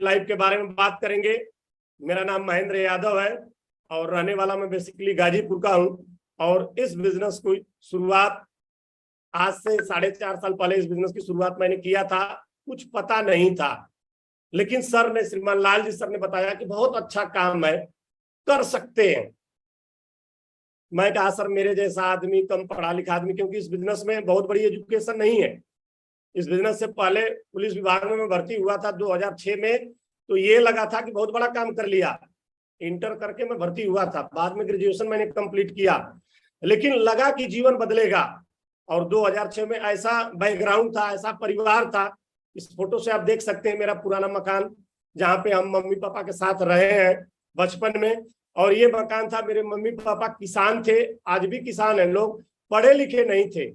Life के बारे में बात करेंगे। मेरा नाम महेंद्र यादव है और रहने वाला मैं बेसिकली गाजीपुर का हूं। और इस बिजनेस को शुरुआत आज से 4.5 साल पहले इस बिजनेस की शुरुआत मैंने किया था। कुछ पता नहीं था, लेकिन सर ने, श्रीमान लाल जी सर ने बताया कि बहुत अच्छा काम है, कर सकते हैं। मैं कहा सर मेरे जैसा आदमी, कम पढ़ा लिखा आदमी, क्योंकि इस बिजनेस में बहुत बड़ी एजुकेशन नहीं है। इस बिजनेस से पहले पुलिस विभाग में मैं भर्ती हुआ था 2006 में, तो ये लगा था कि बहुत बड़ा काम कर लिया। इंटर करके मैं भर्ती हुआ था, बाद में ग्रेजुएशन मैंने कंप्लीट किया, लेकिन लगा कि जीवन बदलेगा। और 2006 में ऐसा बैकग्राउंड था, ऐसा परिवार था। इस फोटो से आप देख सकते हैं मेरा पुराना मकान, जहाँ पे हम मम्मी पापा के साथ रहे हैं बचपन में। और ये मकान था, मेरे मम्मी पापा किसान थे, आज भी किसान हैं लोग, पढ़े लिखे नहीं थे,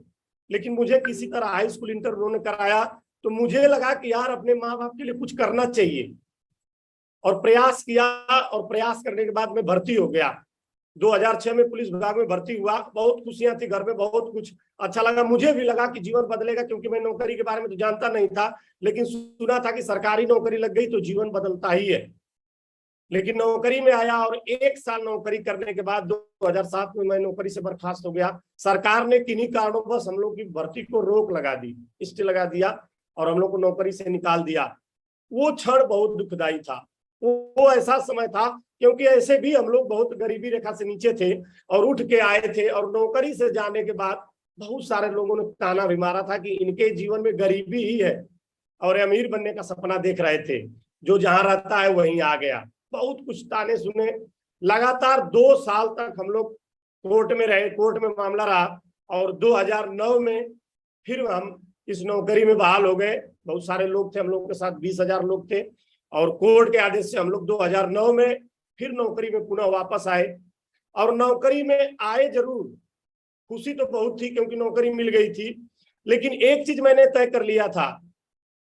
लेकिन मुझे किसी तरह हाई स्कूल इंटर उन्होंने कराया। तो मुझे लगा कि यार अपने माँ बाप के लिए कुछ करना चाहिए, और प्रयास किया। और प्रयास करने के बाद मैं भर्ती हो गया। 2006 में पुलिस विभाग में भर्ती हुआ। बहुत खुशियां थी घर में, बहुत कुछ अच्छा लगा। मुझे भी लगा कि जीवन बदलेगा, क्योंकि मैं नौकरी के बारे में तो जानता नहीं था, लेकिन सुना था कि सरकारी नौकरी लग गई तो जीवन बदलता ही है। लेकिन नौकरी में आया और 1 साल नौकरी करने के बाद 2007 में मैं नौकरी से बर्खास्त हो गया। सरकार ने किन्हीं कारणों बस हम लोग की भर्ती को रोक लगा दी, स्टे लगा दिया, और हम लोग को नौकरी से निकाल दिया। वो क्षण बहुत दुखदाई था। वो ऐसा समय था, क्योंकि ऐसे भी हम लोग बहुत गरीबी रेखा से नीचे थे और उठ के आए थे। और नौकरी से जाने के बाद बहुत सारे लोगों ने ताना भी मारा था कि इनके जीवन में गरीबी ही है, और अमीर बनने का सपना देख रहे थे, जो जहां रहता है वहीं आ गया। बहुत कुछ ताने सुने। लगातार 2 साल तक हम लोग कोर्ट में रहे, कोर्ट में मामला रहा, और 2009 में फिर हम इस नौकरी में बहाल हो गए। बहुत सारे लोग थे, हम लोग के साथ 20,000 लोग थे, और कोर्ट के आदेश से हम लोग 2009 में फिर नौकरी में पुनः वापस आए। और नौकरी में आए जरूर, खुशी तो बहुत थी क्योंकि नौकरी मिल गई थी, लेकिन एक चीज मैंने तय कर लिया था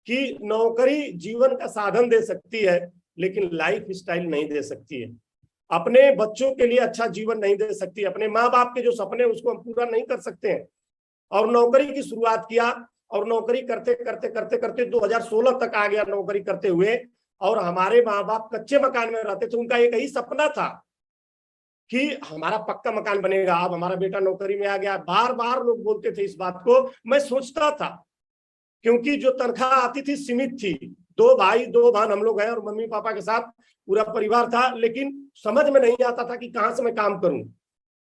कि नौकरी जीवन का साधन दे सकती है, लेकिन लाइफ स्टाइल नहीं दे सकती है। अपने बच्चों के लिए अच्छा जीवन नहीं दे सकती, अपने माँ बाप के जो सपने उसको हम पूरा नहीं कर सकते हैं। और नौकरी की शुरुआत किया, और नौकरी करते करते करते करते 2016 तक आ गया नौकरी करते हुए। और हमारे माँ बाप कच्चे मकान में रहते थे, उनका एक ही सपना था कि हमारा पक्का मकान बनेगा। अब हमारा बेटा नौकरी में आ गया। बार बार लोग बोलते थे इस बात को, मैं सोचता था, क्योंकि जो तनख्वाह आती थी सीमित थी। 2 भाई 2 बहन हम लोग हैं, और मम्मी पापा के साथ पूरा परिवार था, लेकिन समझ में नहीं आता था कि कहाँ से मैं काम करूं,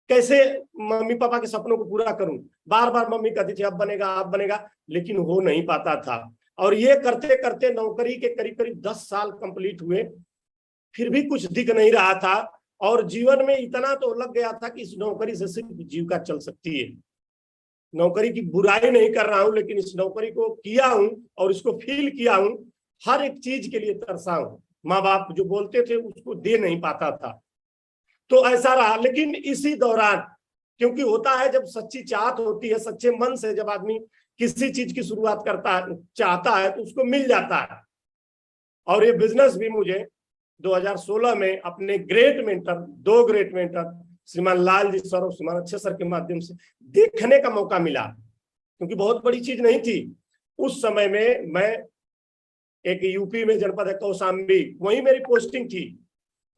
कैसे मम्मी पापा के सपनों को पूरा करूं। बार बार मम्मी कहती थी अब बनेगा अब बनेगा, लेकिन हो नहीं पाता था। और ये करते करते नौकरी के करीब करीब 10 साल कंप्लीट हुए, फिर भी कुछ दिख नहीं रहा था। और जीवन में इतना तो लग गया था कि इस नौकरी से सिर्फ जीविका चल सकती है। नौकरी की बुराई नहीं कर रहा हूं, लेकिन इस नौकरी को किया हूं और इसको फील किया हूं, हर एक चीज के लिए तरसा हूं। माँ बाप जो बोलते थे उसको दे नहीं पाता था, तो ऐसा रहा। लेकिन इसी दौरान, क्योंकि होता है जब सच्ची चाहत होती है, सच्चे मन से जब आदमी किसी चीज की शुरुआत करता है, चाहता है, तो उसको मिल जाता है। और ये बिजनेस भी मुझे 2016 में अपने ग्रेट मेंटर, 2 ग्रेट मेंटर श्रीमान लाल जी सर और श्रीमान अच्छे सर के माध्यम से देखने का मौका मिला, क्योंकि बहुत बड़ी चीज नहीं थी उस समय में। मैं एक यूपी में जनपद है कौशाम्बी, वहीं मेरी पोस्टिंग थी,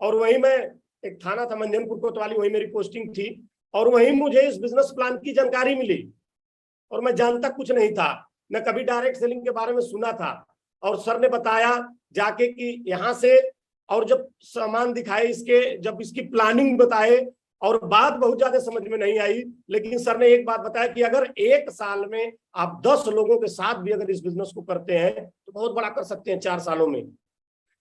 और वहीं मैं, एक थाना था मंजनपुर कोतवाली, वहीं मेरी पोस्टिंग थी। और वहीं मुझे इस बिजनेस प्लान की जानकारी मिली, और मैं जानता कुछ नहीं था, न कभी डायरेक्ट सेलिंग के बारे में सुना था। और सर ने बताया जाके कि यहाँ से, और जब सामान दिखाए इसके, जब इसकी प्लानिंग बताए, और बात बहुत ज्यादा समझ में नहीं आई, लेकिन सर ने एक बात बताया कि अगर 1 साल में आप 10 लोगों के साथ भी अगर इस बिजनेस को करते हैं तो बहुत बड़ा कर सकते हैं 4 सालों में।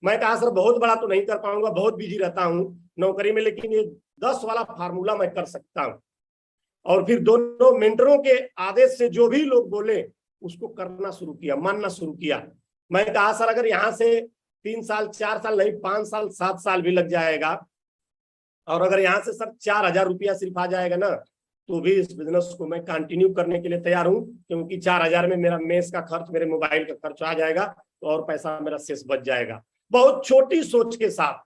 मैं कहा सर बहुत बड़ा तो नहीं कर पाऊंगा, बहुत बिजी रहता हूँ नौकरी में, लेकिन ये 10 वाला फार्मूला मैं कर सकता हूँ। और फिर दोनों मेंटरों के आदेश से जो भी लोग बोले उसको करना शुरू किया, मानना शुरू किया। मैं कहा सर अगर यहाँ से 3 साल 4 साल नहीं, 5 साल 7 साल भी लग जाएगा, और अगर यहाँ से सर 4,000 रुपया सिर्फ आ जाएगा ना, तो भी इस बिजनेस को मैं कंटिन्यू करने के लिए तैयार हूँ, क्योंकि 4,000 में मेरा मेस का खर्च, मेरे मोबाइल का खर्च आ जाएगा, तो और पैसा मेरा शेष बच जाएगा। बहुत छोटी सोच के साथ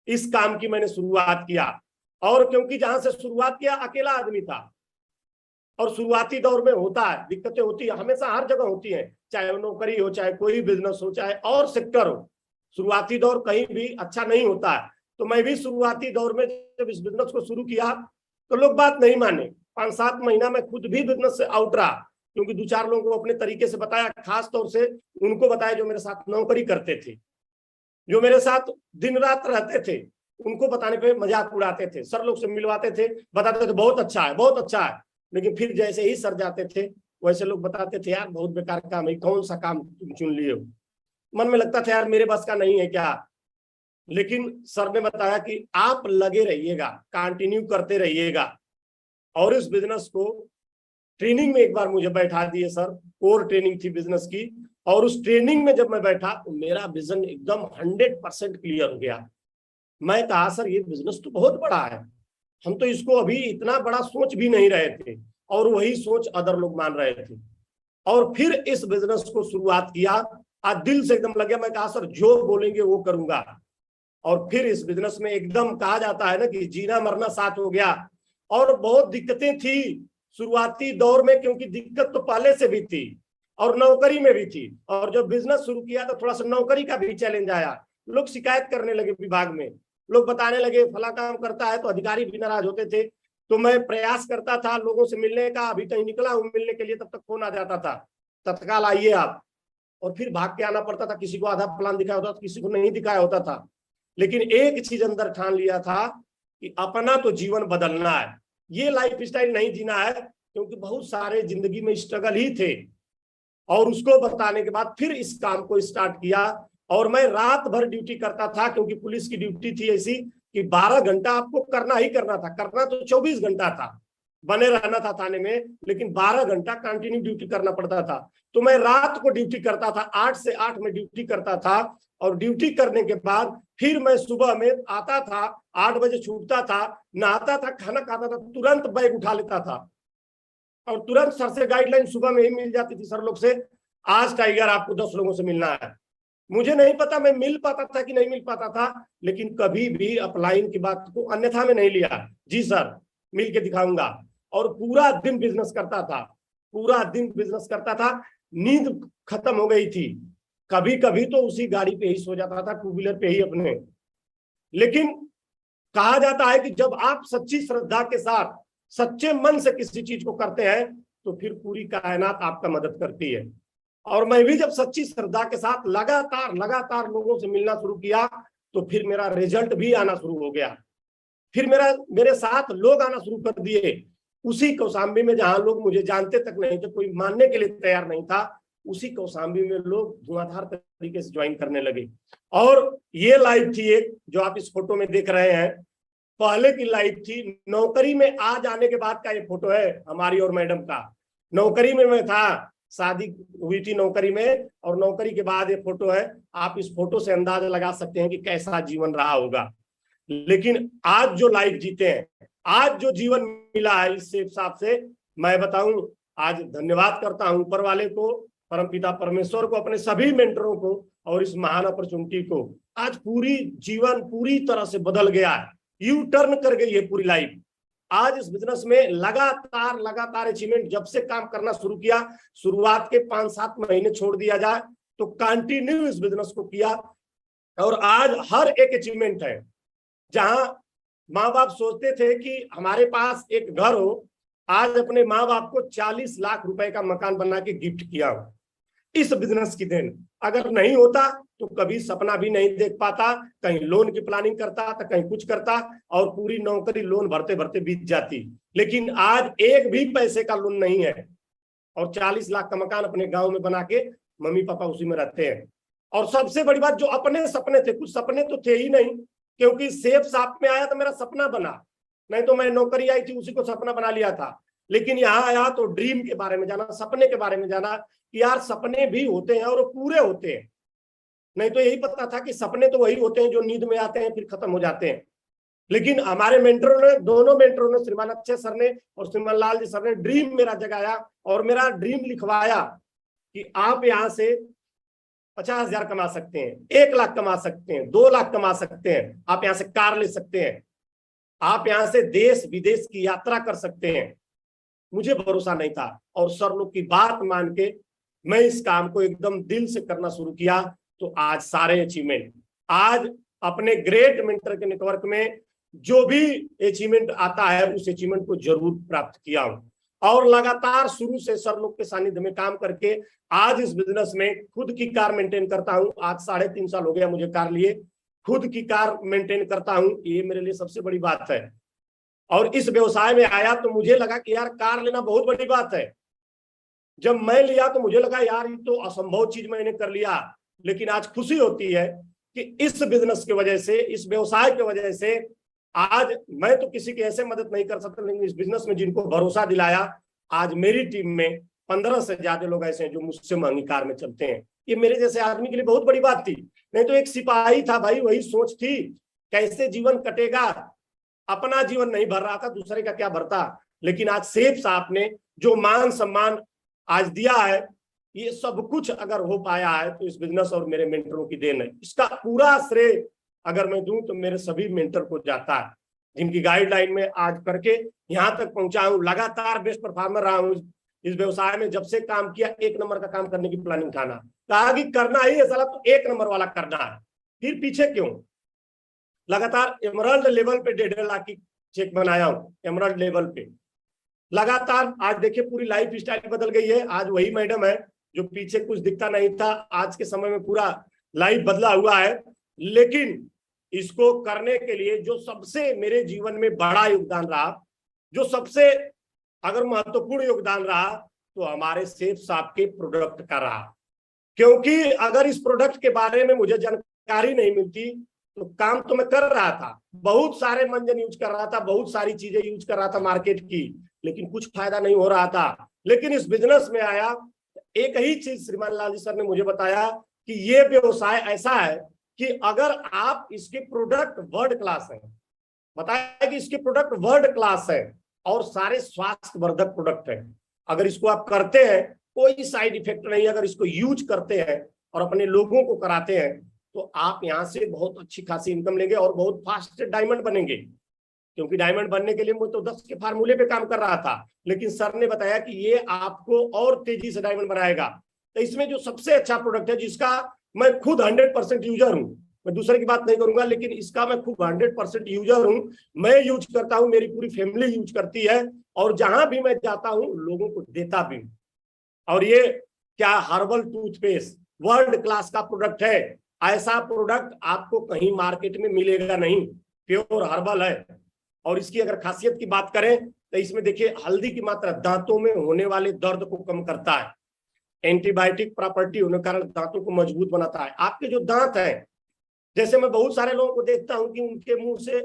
इस काम की मैंने शुरुआत किया। और क्योंकि जहां से शुरुआत किया अकेला आदमी था, और शुरुआती दौर में होता है, दिक्कतें होती है, हमेशा हर जगह होती है, चाहे वो नौकरी हो, चाहे कोई बिजनेस हो, चाहे और सेक्टर हो। शुरुआती दौर कहीं भी अच्छा नहीं होता है। तो मैं भी शुरुआती दौर में जब इस बिजनेस को शुरू किया तो लोग बात नहीं माने। 5-7 महीना में खुद भी बिजनेस से आउट रहा, क्योंकि 2-4 लोगों को अपने तरीके से बताया, खास तौर से उनको बताया जो मेरे साथ नौकरी करते थे, जो मेरे साथ दिन रात रहते थे, उनको बताने पे मजाक उड़ाते थे। सर लोग से मिलवाते थे, बताते थे बहुत अच्छा है, बहुत अच्छा है। लेकिन फिर जैसे ही सर जाते थे वैसे लोग बताते थे यार बहुत बेकार काम है, कौन सा काम तुम चुन लिए हो। मन में लगता था यार मेरे बस का नहीं है क्या। लेकिन सर ने बताया कि आप लगे रहिएगा, कंटिन्यू करते रहिएगा। और इस बिजनेस को ट्रेनिंग में एक बार मुझे बैठा दिए सर, कोर ट्रेनिंग थी बिजनेस की, और उस ट्रेनिंग में जब मैं बैठा तो मेरा विजन एकदम 100% क्लियर हो गया। मैं कहा सर ये बिजनेस तो बहुत बड़ा है, हम तो इसको अभी इतना बड़ा सोच भी नहीं रहे थे, और वही सोच अदर लोग मान रहे थे। और फिर इस बिजनेस को शुरुआत किया, आज दिल से एकदम लग गया। मैं कहा सर जो बोलेंगे वो करूंगा। और फिर इस बिजनेस में एकदम कहा जाता है ना कि जीना मरना साथ हो गया। और बहुत दिक्कतें थी शुरुआती दौर में, क्योंकि दिक्कत तो पहले से भी थी और नौकरी में भी थी। और जब बिजनेस शुरू किया तो थोड़ा सा नौकरी का भी चैलेंज आया। लोग शिकायत करने लगे विभाग में, लोग बताने लगे फला काम करता है, तो अधिकारी भी नाराज होते थे। तो मैं प्रयास करता था लोगों से मिलने का, अभी कहीं निकला हूं मिलने के लिए, तब तक फोन आ जाता था तत्काल आइए आप। और फिर भाग के आना पड़ता था, किसी को आधा प्लान दिखाया होता था, किसी को नहीं दिखाया होता था। लेकिन एक चीज अंदर ठान लिया था कि अपना तो जीवन बदलना है, ये लाइफ स्टाइल नहीं जीना है, क्योंकि बहुत सारे जिंदगी में स्ट्रगल ही थे। और उसको बताने के बाद फिर इस काम को स्टार्ट किया। और मैं रात भर ड्यूटी करता था, क्योंकि पुलिस की ड्यूटी थी ऐसी कि 12 घंटा आपको करना ही करना था। करना तो 24 घंटा था, बने रहना था थाने में, लेकिन 12 घंटा कंटिन्यू ड्यूटी करना पड़ता था। तो मैं रात को ड्यूटी करता था, 8 से 8 में ड्यूटी करता था। और ड्यूटी करने के बाद फिर मैं सुबह में आता था, 8 बजे छूटता था, नहाता था, खाना खाता था, तुरंत बैग उठा लेता था और तुरंत सर से गाइडलाइन सुबह में ही मिल जाती थी सर लोग से, आज टाइगर आपको 10 लोगों से मिलना है। मुझे नहीं पता मैं मिल पाता था कि नहीं मिल पाता था, लेकिन कभी भी अपलाइन की बात को अन्यथा में नहीं लिया। जी सर मिल के दिखाऊंगा। और पूरा दिन बिजनेस करता था, पूरा दिन बिजनेस करता था। नींद खत्म हो गई थी, कभी कभी तो उसी गाड़ी पे ही सो जाता था, 2 व्हीलर पे ही अपने। लेकिन कहा जाता है कि जब आप सच्ची श्रद्धा के साथ सच्चे मन से किसी चीज को करते हैं तो फिर पूरी कायनात आपका मदद करती है। और मैं भी जब सच्ची श्रद्धा के साथ लगातार लगातार लोगों से मिलना शुरू किया तो फिर मेरा रिजल्ट भी आना शुरू हो गया। फिर मेरे साथ लोग आना शुरू कर दिए। उसी कौशाम्बी में जहां लोग मुझे जानते तक नहीं थे, कोई मानने के लिए तैयार नहीं था, उसी कौशाम्बी में लोग धुआंधार तरीके से ज्वाइन करने लगे। और ये लाइफ थी एक जो आप इस फोटो में देख रहे हैं, पहले की लाइफ थी। नौकरी में आ जाने के बाद का ये फोटो है हमारी और मैडम का। नौकरी में मैं था, शादी हुई थी नौकरी में, और नौकरी के बाद ये फोटो है। आप इस फोटो से अंदाजा लगा सकते हैं कि कैसा जीवन रहा होगा। लेकिन आज जो लाइफ जीते हैं, आज जो जीवन मिला है, इस हिसाब से मैं बताऊं, आज धन्यवाद करता हूं ऊपर वाले को, परमपिता परमेश्वर को, अपने सभी मेंटरों को, और इस महान अपॉर्चुनिटी को। आज पूरी जीवन पूरी तरह से बदल गया है, यू टर्न कर गई है पूरी लाइफ। आज इस बिजनेस में लगातार लगातार अचीवमेंट, जब से काम करना शुरू किया, शुरुआत के 5-7 महीने छोड़ दिया जाए तो कंटिन्यू इस बिजनेस को किया। और आज हर एक अचीवमेंट है। जहां माँ बाप सोचते थे कि हमारे पास एक घर हो, आज अपने माँ बाप को 40 लाख रुपए का मकान बना के गिफ्ट किया हो, इस बिजनेस की देन। अगर नहीं होता तो कभी सपना भी नहीं देख पाता, कहीं लोन की प्लानिंग करता तो कहीं कुछ करता, और पूरी नौकरी लोन भरते भरते बीत जाती। लेकिन आज एक भी पैसे का लोन नहीं है, और 40 लाख का मकान अपने गांव में बना के मम्मी पापा उसी में रहते हैं। और सबसे बड़ी बात, जो अपने सपने थे, कुछ सपने तो थे ही नहीं, क्योंकि सेफ साफ में आया तो मेरा सपना बना, नहीं तो मैं नौकरी आई थी उसी को सपना बना लिया था। लेकिन यहाँ आया तो ड्रीम के बारे में जाना, सपने के बारे में जाना कि यार सपने भी होते हैं और वो पूरे होते हैं। नहीं तो यही पता था कि सपने तो वही होते हैं जो नींद में आते हैं फिर खत्म हो जाते हैं। लेकिन हमारे मेंटरों ने, दोनों मेंटरों ने, श्रीमान अक्षय सर ने और श्रीमान लाल जी सर ने ड्रीम मेरा जगाया और मेरा ड्रीम लिखवाया कि आप यहाँ से 50,000 कमा सकते हैं, 1 लाख कमा सकते हैं, 2 लाख कमा सकते हैं, आप यहाँ से कार ले सकते हैं, आप यहाँ से देश विदेश की यात्रा कर सकते हैं। मुझे भरोसा नहीं था, और सर लोग की बात मान के मैं इस काम को एकदम दिल से करना शुरू किया, तो आज सारे अचीवमेंट आज अपने ग्रेट मेंटर के नेटवर्क में जो भी अचीवमेंट आता है उस अचीवमेंट को जरूर प्राप्त किया हूं और लगातार शुरू से सर लोग के सानिध्य में काम करके आज इस बिजनेस में खुद की कार मेंटेन करता हूं। आज 3.5 साल हो गया मुझे कार लिए, खुद की कार मेंटेन करता हूं, ये मेरे लिए सबसे बड़ी बात है। और इस व्यवसाय में आया तो मुझे लगा कि यार कार लेना बहुत बड़ी बात है। जब मैं लिया तो मुझे लगा यार ये तो असंभव चीज मैंने कर लिया, लेकिन आज खुशी होती है कि इस बिजनेस की वजह से, इस व्यवसाय की वजह से आज मैं तो किसी की ऐसे मदद नहीं कर सकता, लेकिन इस बिजनेस में जिनको भरोसा दिलाया, आज मेरी टीम में 15 से ज्यादा लोग ऐसे हैं जो मुझसे महंगी कार में चलते हैं। ये मेरे जैसे आदमी के लिए बहुत बड़ी बात थी। नहीं तो एक सिपाही था भाई, वही सोच थी कैसे जीवन कटेगा, अपना जीवन नहीं भर रहा था, दूसरे का क्या भरता। लेकिन आज सेठ साहब ने जो मान सम्मान आज दिया है, ये सब कुछ अगर हो पाया है तो इस बिजनेस और मेरे मेंटरों की देन है। इसका पूरा श्रेय अगर मैं दूं तो मेरे सभी मेंटर को जाता है, जिनकी गाइडलाइन में आज करके यहाँ तक पहुंचा हूं। लगातार बेस्ट परफॉर्मर रहा हूं इस व्यवसाय में। जब से काम किया 1 नंबर का काम करने की प्लानिंग था ना, कहा कि करना ही है साला तो 1 नंबर वाला करना है, फिर पीछे क्यों। लगातार एमराल्ड लेवल पे 1.5 लाख की चेक बनाया हूं, एमराल्ड लेवल पे लगातार। आज देखिए पूरी लाइफ स्टाइल बदल गई है। आज वही मैडम है जो पीछे कुछ दिखता नहीं था, आज के समय में पूरा लाइफ बदला हुआ है। लेकिन इसको करने के लिए जो सबसे मेरे जीवन में बड़ा योगदान रहा, जो सबसे अगर महत्वपूर्ण योगदान रहा, तो हमारे सेठ साहब के प्रोडक्ट का रहा। क्योंकि अगर इस प्रोडक्ट के बारे में मुझे जानकारी नहीं मिलती तो काम तो मैं कर रहा था, बहुत सारे मंजन यूज कर रहा था, बहुत सारी चीजें यूज कर रहा था मार्केट की, लेकिन कुछ फायदा नहीं हो रहा था। लेकिन इस बिजनेस में आया, एक ही चीज श्रीमान लाल जी सर ने मुझे बताया कि ये व्यवसाय ऐसा है कि अगर आप इसके प्रोडक्ट वर्ल्ड क्लास है, बताया कि इसके प्रोडक्ट वर्ल्ड क्लास है और सारे स्वास्थ्य वर्धक प्रोडक्ट है। अगर इसको आप करते हैं, कोई साइड इफेक्ट नहीं, अगर इसको यूज करते हैं और अपने लोगों को कराते हैं तो आप यहाँ से बहुत अच्छी खासी इनकम लेंगे और बहुत फास्ट डायमंड बनेंगे। क्योंकि डायमंड बनने के लिए मैं तो 10 के फार्मूले पे काम कर रहा था, लेकिन सर ने बताया कि ये आपको और तेजी से डायमंड बनाएगा। तो इसमें जो सबसे अच्छा प्रोडक्ट है, जिसका मैं खुद 100% यूजर हूं, मैं दूसरे की बात नहीं करूंगा, लेकिन इसका मैं खुद 100% यूजर हूं, मैं यूज करता हूं, मेरी पूरी फैमिली यूज करती है और जहां भी मैं जाता हूं लोगों को देता भी हूं। और ये क्या हर्बल टूथपेस्ट वर्ल्ड क्लास का प्रोडक्ट है। ऐसा प्रोडक्ट आपको कहीं मार्केट में मिलेगा नहीं, प्योर हर्बल है। और इसकी अगर खासियत की बात करें तो इसमें देखिए हल्दी की मात्रा दांतों में होने वाले दर्द को कम करता है, एंटीबायोटिक प्रॉपर्टी होने के कारण दांतों को मजबूत बनाता है। आपके जो दांत हैं, जैसे मैं बहुत सारे लोगों को देखता हूं कि उनके मुंह से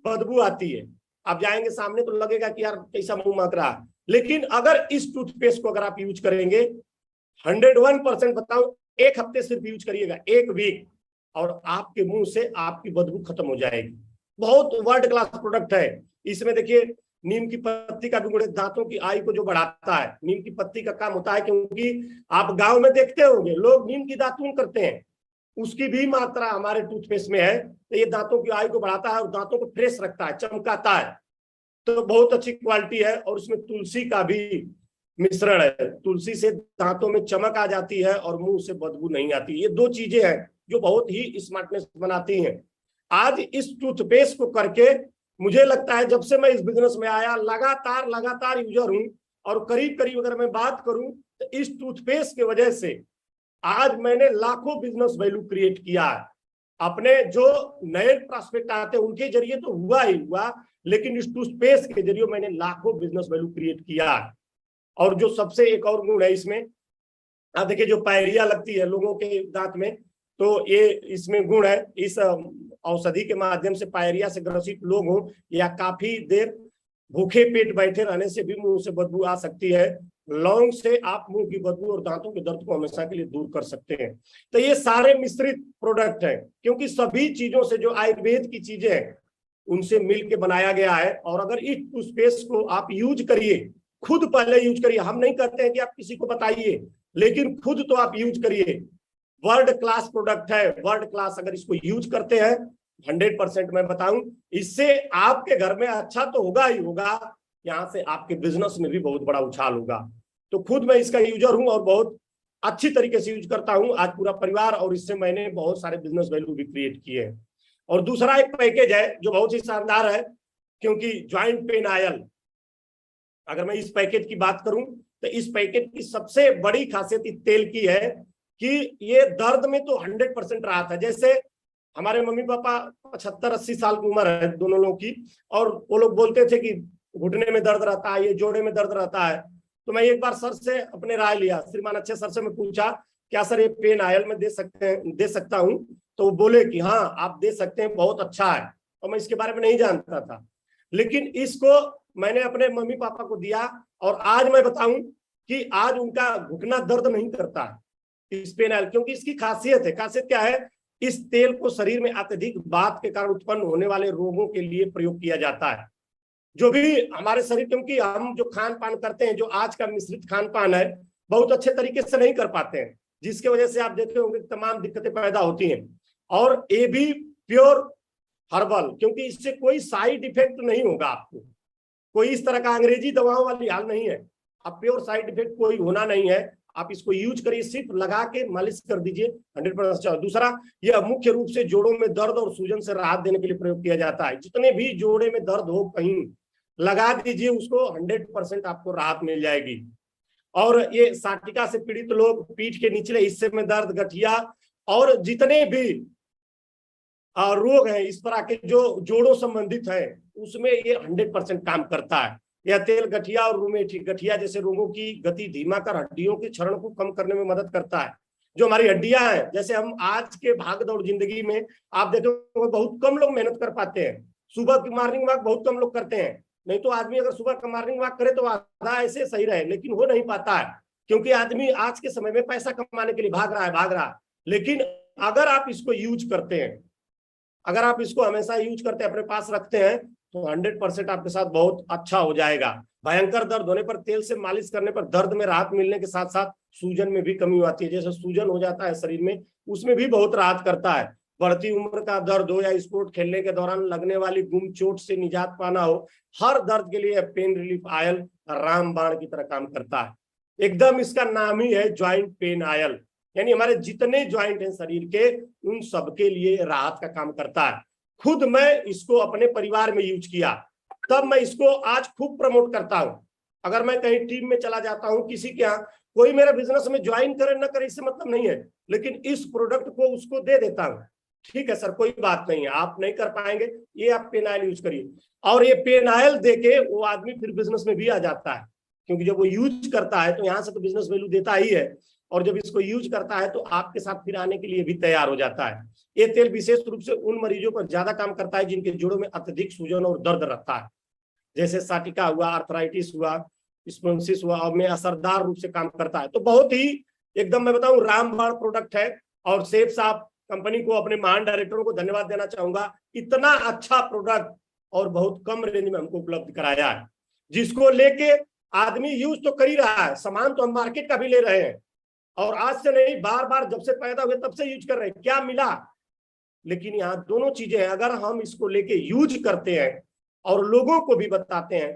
बदबू आती है, आप जाएंगे सामने तो लगेगा कि यार कैसा मुंह महक रहा है, लेकिन अगर इस टूथपेस्ट को अगर आप यूज करेंगे 101% बताऊं, 1 हफ्ते सिर्फ यूज करिएगा, 1 वीक, और आपके मुंह से आपकी बदबू खत्म हो जाएगी। बहुत वर्ल्ड क्लास प्रोडक्ट है। इसमें देखिए नीम की पत्ती का भी गुण दांतों की आयु को जो बढ़ाता है। नीम की पत्ती का काम होता है, क्योंकि आप गांव में देखते होंगे लोग नीम की दातून करते हैं, उसकी भी मात्रा हमारे टूथपेस्ट में है। तो ये दांतों की आयु को बढ़ाता है और दांतों को फ्रेश रखता है, चमकाता है, तो बहुत अच्छी क्वालिटी है। और उसमें तुलसी का भी मिश्रण है, तुलसी से दांतों में चमक आ जाती है और मुंह से बदबू नहीं आती। ये 2 चीजें हैं जो बहुत ही स्मार्टनेस बनाती हैं। आज इस टूथपेस्ट को करके मुझे लगता है जब से मैं इस बिजनेस में आया लगातार यूजर हूं, और करीब अगर मैं बात करूं तो इस टूथपेस्ट की वजह से आज मैंने लाखों बिजनेस वैल्यू क्रिएट किया है। अपने जो नए प्रोस्पेक्ट आते हैं उनके जरिए तो हुआ ही हुआ, लेकिन इस टूथपेस्ट के जरिए मैंने लाखों बिजनेस वैल्यू क्रिएट किया है। और जो सबसे एक और गुण है इसमें, आप देखिए जो पायरिया लगती है लोगों के दांत में, तो ये इसमें गुण है। इस औषधि के माध्यम से पायरिया से ग्रसित लोग हों या काफी देर भूखे पेट बैठे रहने से भी मुंह से बदबू आ सकती है, लौंग से आप मुंह की बदबू और दांतों के दर्द को हमेशा के लिए दूर कर सकते हैं। तो ये सारे मिश्रित प्रोडक्ट हैं, क्योंकि सभी चीजों से जो आयुर्वेद की चीजें हैं उनसे मिल के बनाया गया है। और अगर इस टूथपेस्ट को आप यूज करिए, खुद पहले यूज करिए, हम नहीं कहते हैं कि आप किसी को बताइए, लेकिन खुद तो आप यूज करिए। वर्ल्ड क्लास प्रोडक्ट है, वर्ल्ड क्लास। अगर इसको यूज करते हैं 100% मैं बताऊं, इससे आपके घर में अच्छा तो होगा ही होगा, यहाँ से आपके बिजनेस में भी बहुत बड़ा उछाल होगा। तो खुद मैं इसका यूजर हूं और बहुत अच्छी तरीके से यूज करता हूं आज पूरा परिवार, और इससे मैंने बहुत सारे बिजनेस वैल्यू भी क्रिएट किए हैं। और दूसरा एक पैकेज है जो बहुत ही शानदार है, क्योंकि ज्वाइंट पेन ऑयल, अगर मैं इस पैकेज की बात करूं तो इस पैकेज की सबसे बड़ी खासियत इस तेल की है कि ये दर्द में तो 100% राहत है। जैसे हमारे मम्मी पापा 75-80 साल की उम्र है दोनों लोगों की, और वो लोग बोलते थे कि घुटने में दर्द रहता है, ये जोड़े में दर्द रहता है। तो मैं एक बार सर से अपने राय लिया, श्रीमान अच्छे सर से मैं पूछा क्या सर ये पेन ऑयल में दे सकता हूँ? तो वो बोले कि हाँ आप दे सकते हैं, बहुत अच्छा है। और मैं इसके बारे में नहीं जानता था, लेकिन इसको मैंने अपने मम्मी पापा को दिया, और आज मैं बताऊं कि आज उनका घुटना दर्द नहीं करता है इस पेन ऑयल, क्योंकि इसकी खासियत है। खासियत क्या है? इस तेल को शरीर में अत्यधिक वात के कारण उत्पन्न होने वाले रोगों के लिए प्रयोग किया जाता है। जो भी हमारे शरीर, क्योंकि हम जो खान पान करते हैं, जो आज का मिश्रित खान पान है, बहुत अच्छे तरीके से नहीं कर पाते हैं, जिसकी वजह से आप देखते होंगे तमाम दिक्कतें पैदा होती हैं। और ये भी प्योर हर्बल, क्योंकि इससे कोई साइड इफेक्ट नहीं होगा आपको, कोई इस तरह का अंग्रेजी दवाओं वाली हाल नहीं है। अब प्योर साइड इफेक्ट कोई होना नहीं है। आप इसको यूज करिए, सिर्फ लगा के मालिश कर दीजिए, 100%। दूसरा, यह मुख्य रूप से जोड़ों में दर्द और सूजन से राहत देने के लिए प्रयोग किया जाता है। जितने भी जोड़े में दर्द हो कहीं लगा दीजिए उसको, 100% आपको राहत मिल जाएगी। और ये साटिका से पीड़ित लोग, पीठ के निचले हिस्से में दर्द, गठिया और जितने भी रोग हैं इस तरह के जो जोड़ों संबंधित है, उसमें ये 100% काम करता है। यह तेल गठिया और रूमेटिक गठिया जैसे रोगों की गति धीमा कर हड्डियों के क्षरण को कम करने में मदद करता है। जो हमारी हड्डियां हैं, जैसे हम आज के भागदौड़ जिंदगी में आप देखो बहुत कम लोग मेहनत कर पाते हैं। सुबह की मॉर्निंग वॉक बहुत कम लोग करते हैं, नहीं तो आदमी अगर सुबह का मॉर्निंग वॉक करे तो आधा ऐसे सही रहे, लेकिन हो नहीं पाता है, क्योंकि आदमी आज के समय में पैसा कमाने के लिए भाग रहा है। लेकिन अगर आप इसको यूज करते हैं, अगर आप इसको हमेशा यूज करते हैं, अपने पास रखते हैं, तो 100% आपके साथ बहुत अच्छा हो जाएगा। भयंकर दर्द होने पर तेल से मालिश करने पर दर्द में राहत मिलने के साथ साथ सूजन में भी कमी आती है। जैसे सूजन हो जाता है शरीर में, उसमें भी बहुत राहत करता है। बढ़ती उम्र का दर्द हो या स्पोर्ट खेलने के दौरान लगने वाली गुम चोट से निजात पाना हो, हर दर्द के लिए पेन रिलीफ ऑयल रामबाण की तरह काम करता है। एकदम इसका नाम ही है ज्वाइंट पेन ऑयल, यानी हमारे जितने ज्वाइंट हैं शरीर के, उन सबके लिए राहत का काम करता है। खुद मैं इसको अपने परिवार में यूज किया, तब मैं इसको आज खूब प्रमोट करता हूं। अगर मैं कहीं टीम में चला जाता हूं किसी के यहाँ, कोई मेरे बिजनेस में ज्वाइन करे ना करे इससे मतलब नहीं है, लेकिन इस प्रोडक्ट को उसको दे देता हूं। ठीक है सर, कोई बात नहीं है, आप नहीं कर पाएंगे, ये आप पेन ऑयल यूज करिए। और ये पेन ऑयल देके वो आदमी फिर बिजनेस में भी आ जाता है, क्योंकि जब वो यूज करता है तो यहाँ से तो बिजनेस वैल्यू देता ही है, और जब इसको यूज करता है तो आपके साथ फिर आने के लिए भी तैयार हो जाता है। ये तेल विशेष रूप से उन मरीजों पर ज्यादा काम करता है जिनके जोड़ों में अत्यधिक सूजन और दर्द रहता है, जैसे साटिका हुआ, आर्थराइटिस हुआ, स्पोंसिस हुआ, और में असरदार रूप से काम करता है। तो बहुत ही एकदम मैं बताऊं रामबाण प्रोडक्ट है। और सेफ साहब कंपनी को, अपने महान डायरेक्टरों को धन्यवाद देना चाहूंगा, इतना अच्छा प्रोडक्ट और बहुत कम रेंज में हमको उपलब्ध कराया है, जिसको लेके आदमी यूज तो कर ही रहा है। सामान तो हम मार्केट का भी ले रहे हैं, और आज से नहीं, बार बार जब से पैदा हुए तब से यूज कर रहे हैं। क्या मिला? लेकिन यहाँ दोनों चीजें हैं। अगर हम इसको लेके यूज करते हैं और लोगों को भी बताते हैं,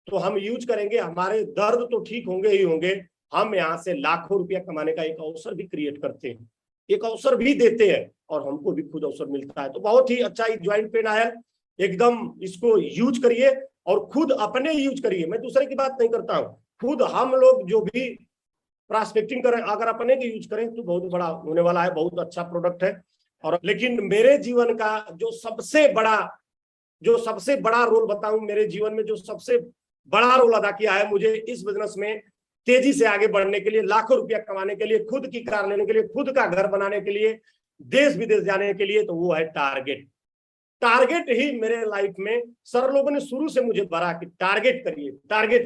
तो हम यूज करेंगे, हमारे दर्द तो ठीक होंगे ही होंगे, हम यहाँ से लाखों रुपया कमाने का एक अवसर भी क्रिएट करते हैं, एक अवसर भी देते हैं, और हमको भी खुद अवसर मिलता है। तो बहुत ही अच्छा ज्वाइंट पेन ऑयल, एकदम इसको यूज करिए और खुद अपने यूज करिए। मैं दूसरे की बात नहीं करता हूँ, खुद हम लोग जो भी प्रॉस्पेक्टिंग करें, अगर अपने के यूज करें तो बहुत बड़ा होने वाला है, बहुत अच्छा प्रोडक्ट है। और लेकिन मेरे जीवन का जो सबसे बड़ा रोल बताऊं, मेरे जीवन में जो सबसे बड़ा रोल अदा किया है मुझे इस बिजनेस में तेजी से आगे बढ़ने के लिए, लाखों रुपया कमाने के लिए, खुद की कार लेने के लिए, खुद का घर बनाने के लिए, देश विदेश जाने के लिए, तो वो है टारगेट। टारगेट ही मेरे लाइफ में सर लोगों ने शुरू से मुझे भरा कि टारगेट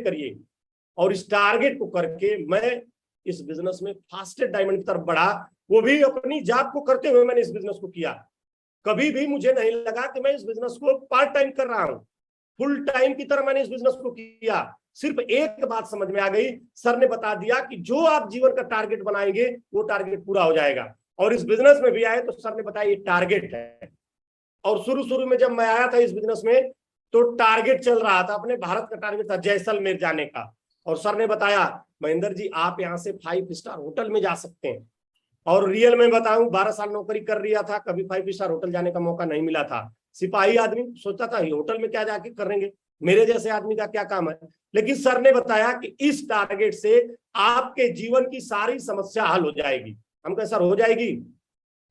करिए, और इस टारगेट को करके मैं इस बिजनेस में फास्टेस्ट डायमंड की तरफ बढ़ा। वो भी अपनी जॉब को करते हुए मैंने इस बिजनेस को किया। कभी भी मुझे नहीं लगा कि मैं इस बिजनेस को पार्ट टाइम कर रहा हूं, फुल टाइम की तरह मैंने इस बिजनेस को किया। सिर्फ एक बात समझ में आ गई, सर ने बता दिया कि जो आप जीवन का टारगेट बनाएंगे वो टारगेट पूरा हो जाएगा। और इस बिजनेस में भी आए तो सर ने बताया ये टारगेट है। और शुरू में जब मैं आया था इस बिजनेस में, तो टारगेट चल रहा था, अपने भारत का टारगेट था जैसलमेर जाने का, और सर ने बताया महेंद्र जी आप यहाँ से 5 स्टार होटल में जा सकते हैं। और रियल में बताऊं 12 साल नौकरी कर लिया था, कभी 5 स्टार होटल जाने का मौका नहीं मिला था। सिपाही आदमी सोचता था ये होटल में क्या जाके करेंगे, मेरे जैसे आदमी का क्या काम है। लेकिन सर ने बताया कि इस टारगेट से आपके जीवन की सारी समस्या हल हो जाएगी। हम कहे सर हो जाएगी,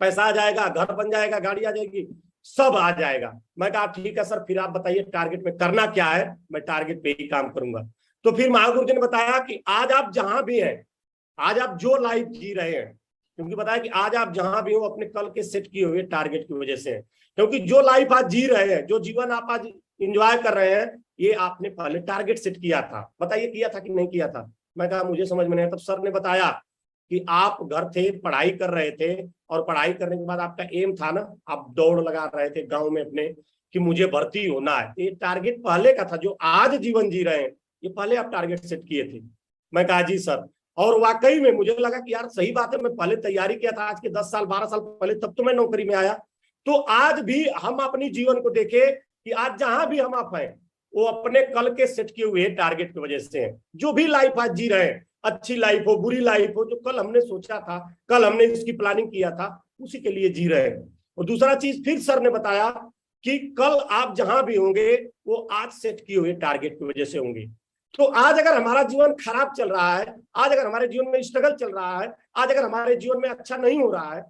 पैसा आ जाएगा, घर बन जाएगा, गाड़ी आ जाएगी, सब आ जाएगा। मैं कहा ठीक है सर, फिर आप बताइए टारगेट में करना क्या है, मैं टारगेट पे ही काम करूंगा। तो फिर महागुरु जी ने बताया कि आज आप जहां भी हैं, आज आप जो लाइफ जी रहे हैं, क्योंकि बताया कि आज आप जहां भी हो अपने कल के सेट किए हुए टारगेट की वजह से है। क्योंकि जो लाइफ आज जी रहे हैं, जो जीवन आप आज इंजॉय कर रहे हैं, ये आपने पहले टारगेट सेट किया था। बताइए किया था कि नहीं किया था। मैं कहा मुझे समझ में नहीं। तब सर ने बताया कि आप घर थे, पढ़ाई कर रहे थे, और पढ़ाई करने के बाद आपका एम था ना, आप दौड़ लगा रहे थे गांव में अपने कि मुझे भर्ती होना है। ये टारगेट पहले का था, जो आज जीवन जी रहे हैं ये पहले आप टारगेट सेट किए थे। मैं कहा जी सर। और वाकई में मुझे लगा कि यार सही बात है, मैं पहले तैयारी किया था आज के 10 साल 12 साल पहले, तब तो मैं नौकरी में आया। तो आज भी हम अपनी जीवन को देखें कि आज जहां भी हम आप हैं वो अपने कल के सेट किए हुए टारगेट की वजह से है। जो भी लाइफ आज जी रहे हैं, अच्छी लाइफ हो बुरी लाइफ हो, जो कल हमने सोचा था, कल हमने इसकी प्लानिंग किया था, उसी के लिए जी रहे हैं। और दूसरा चीज फिर सर ने बताया कि कल आप जहां भी होंगे वो आज सेट किए हुए टारगेट की वजह से होंगे। तो आज अगर हमारा जीवन खराब चल रहा है, आज अगर हमारे जीवन में स्ट्रगल चल रहा है, आज अगर हमारे जीवन में अच्छा नहीं हो रहा है,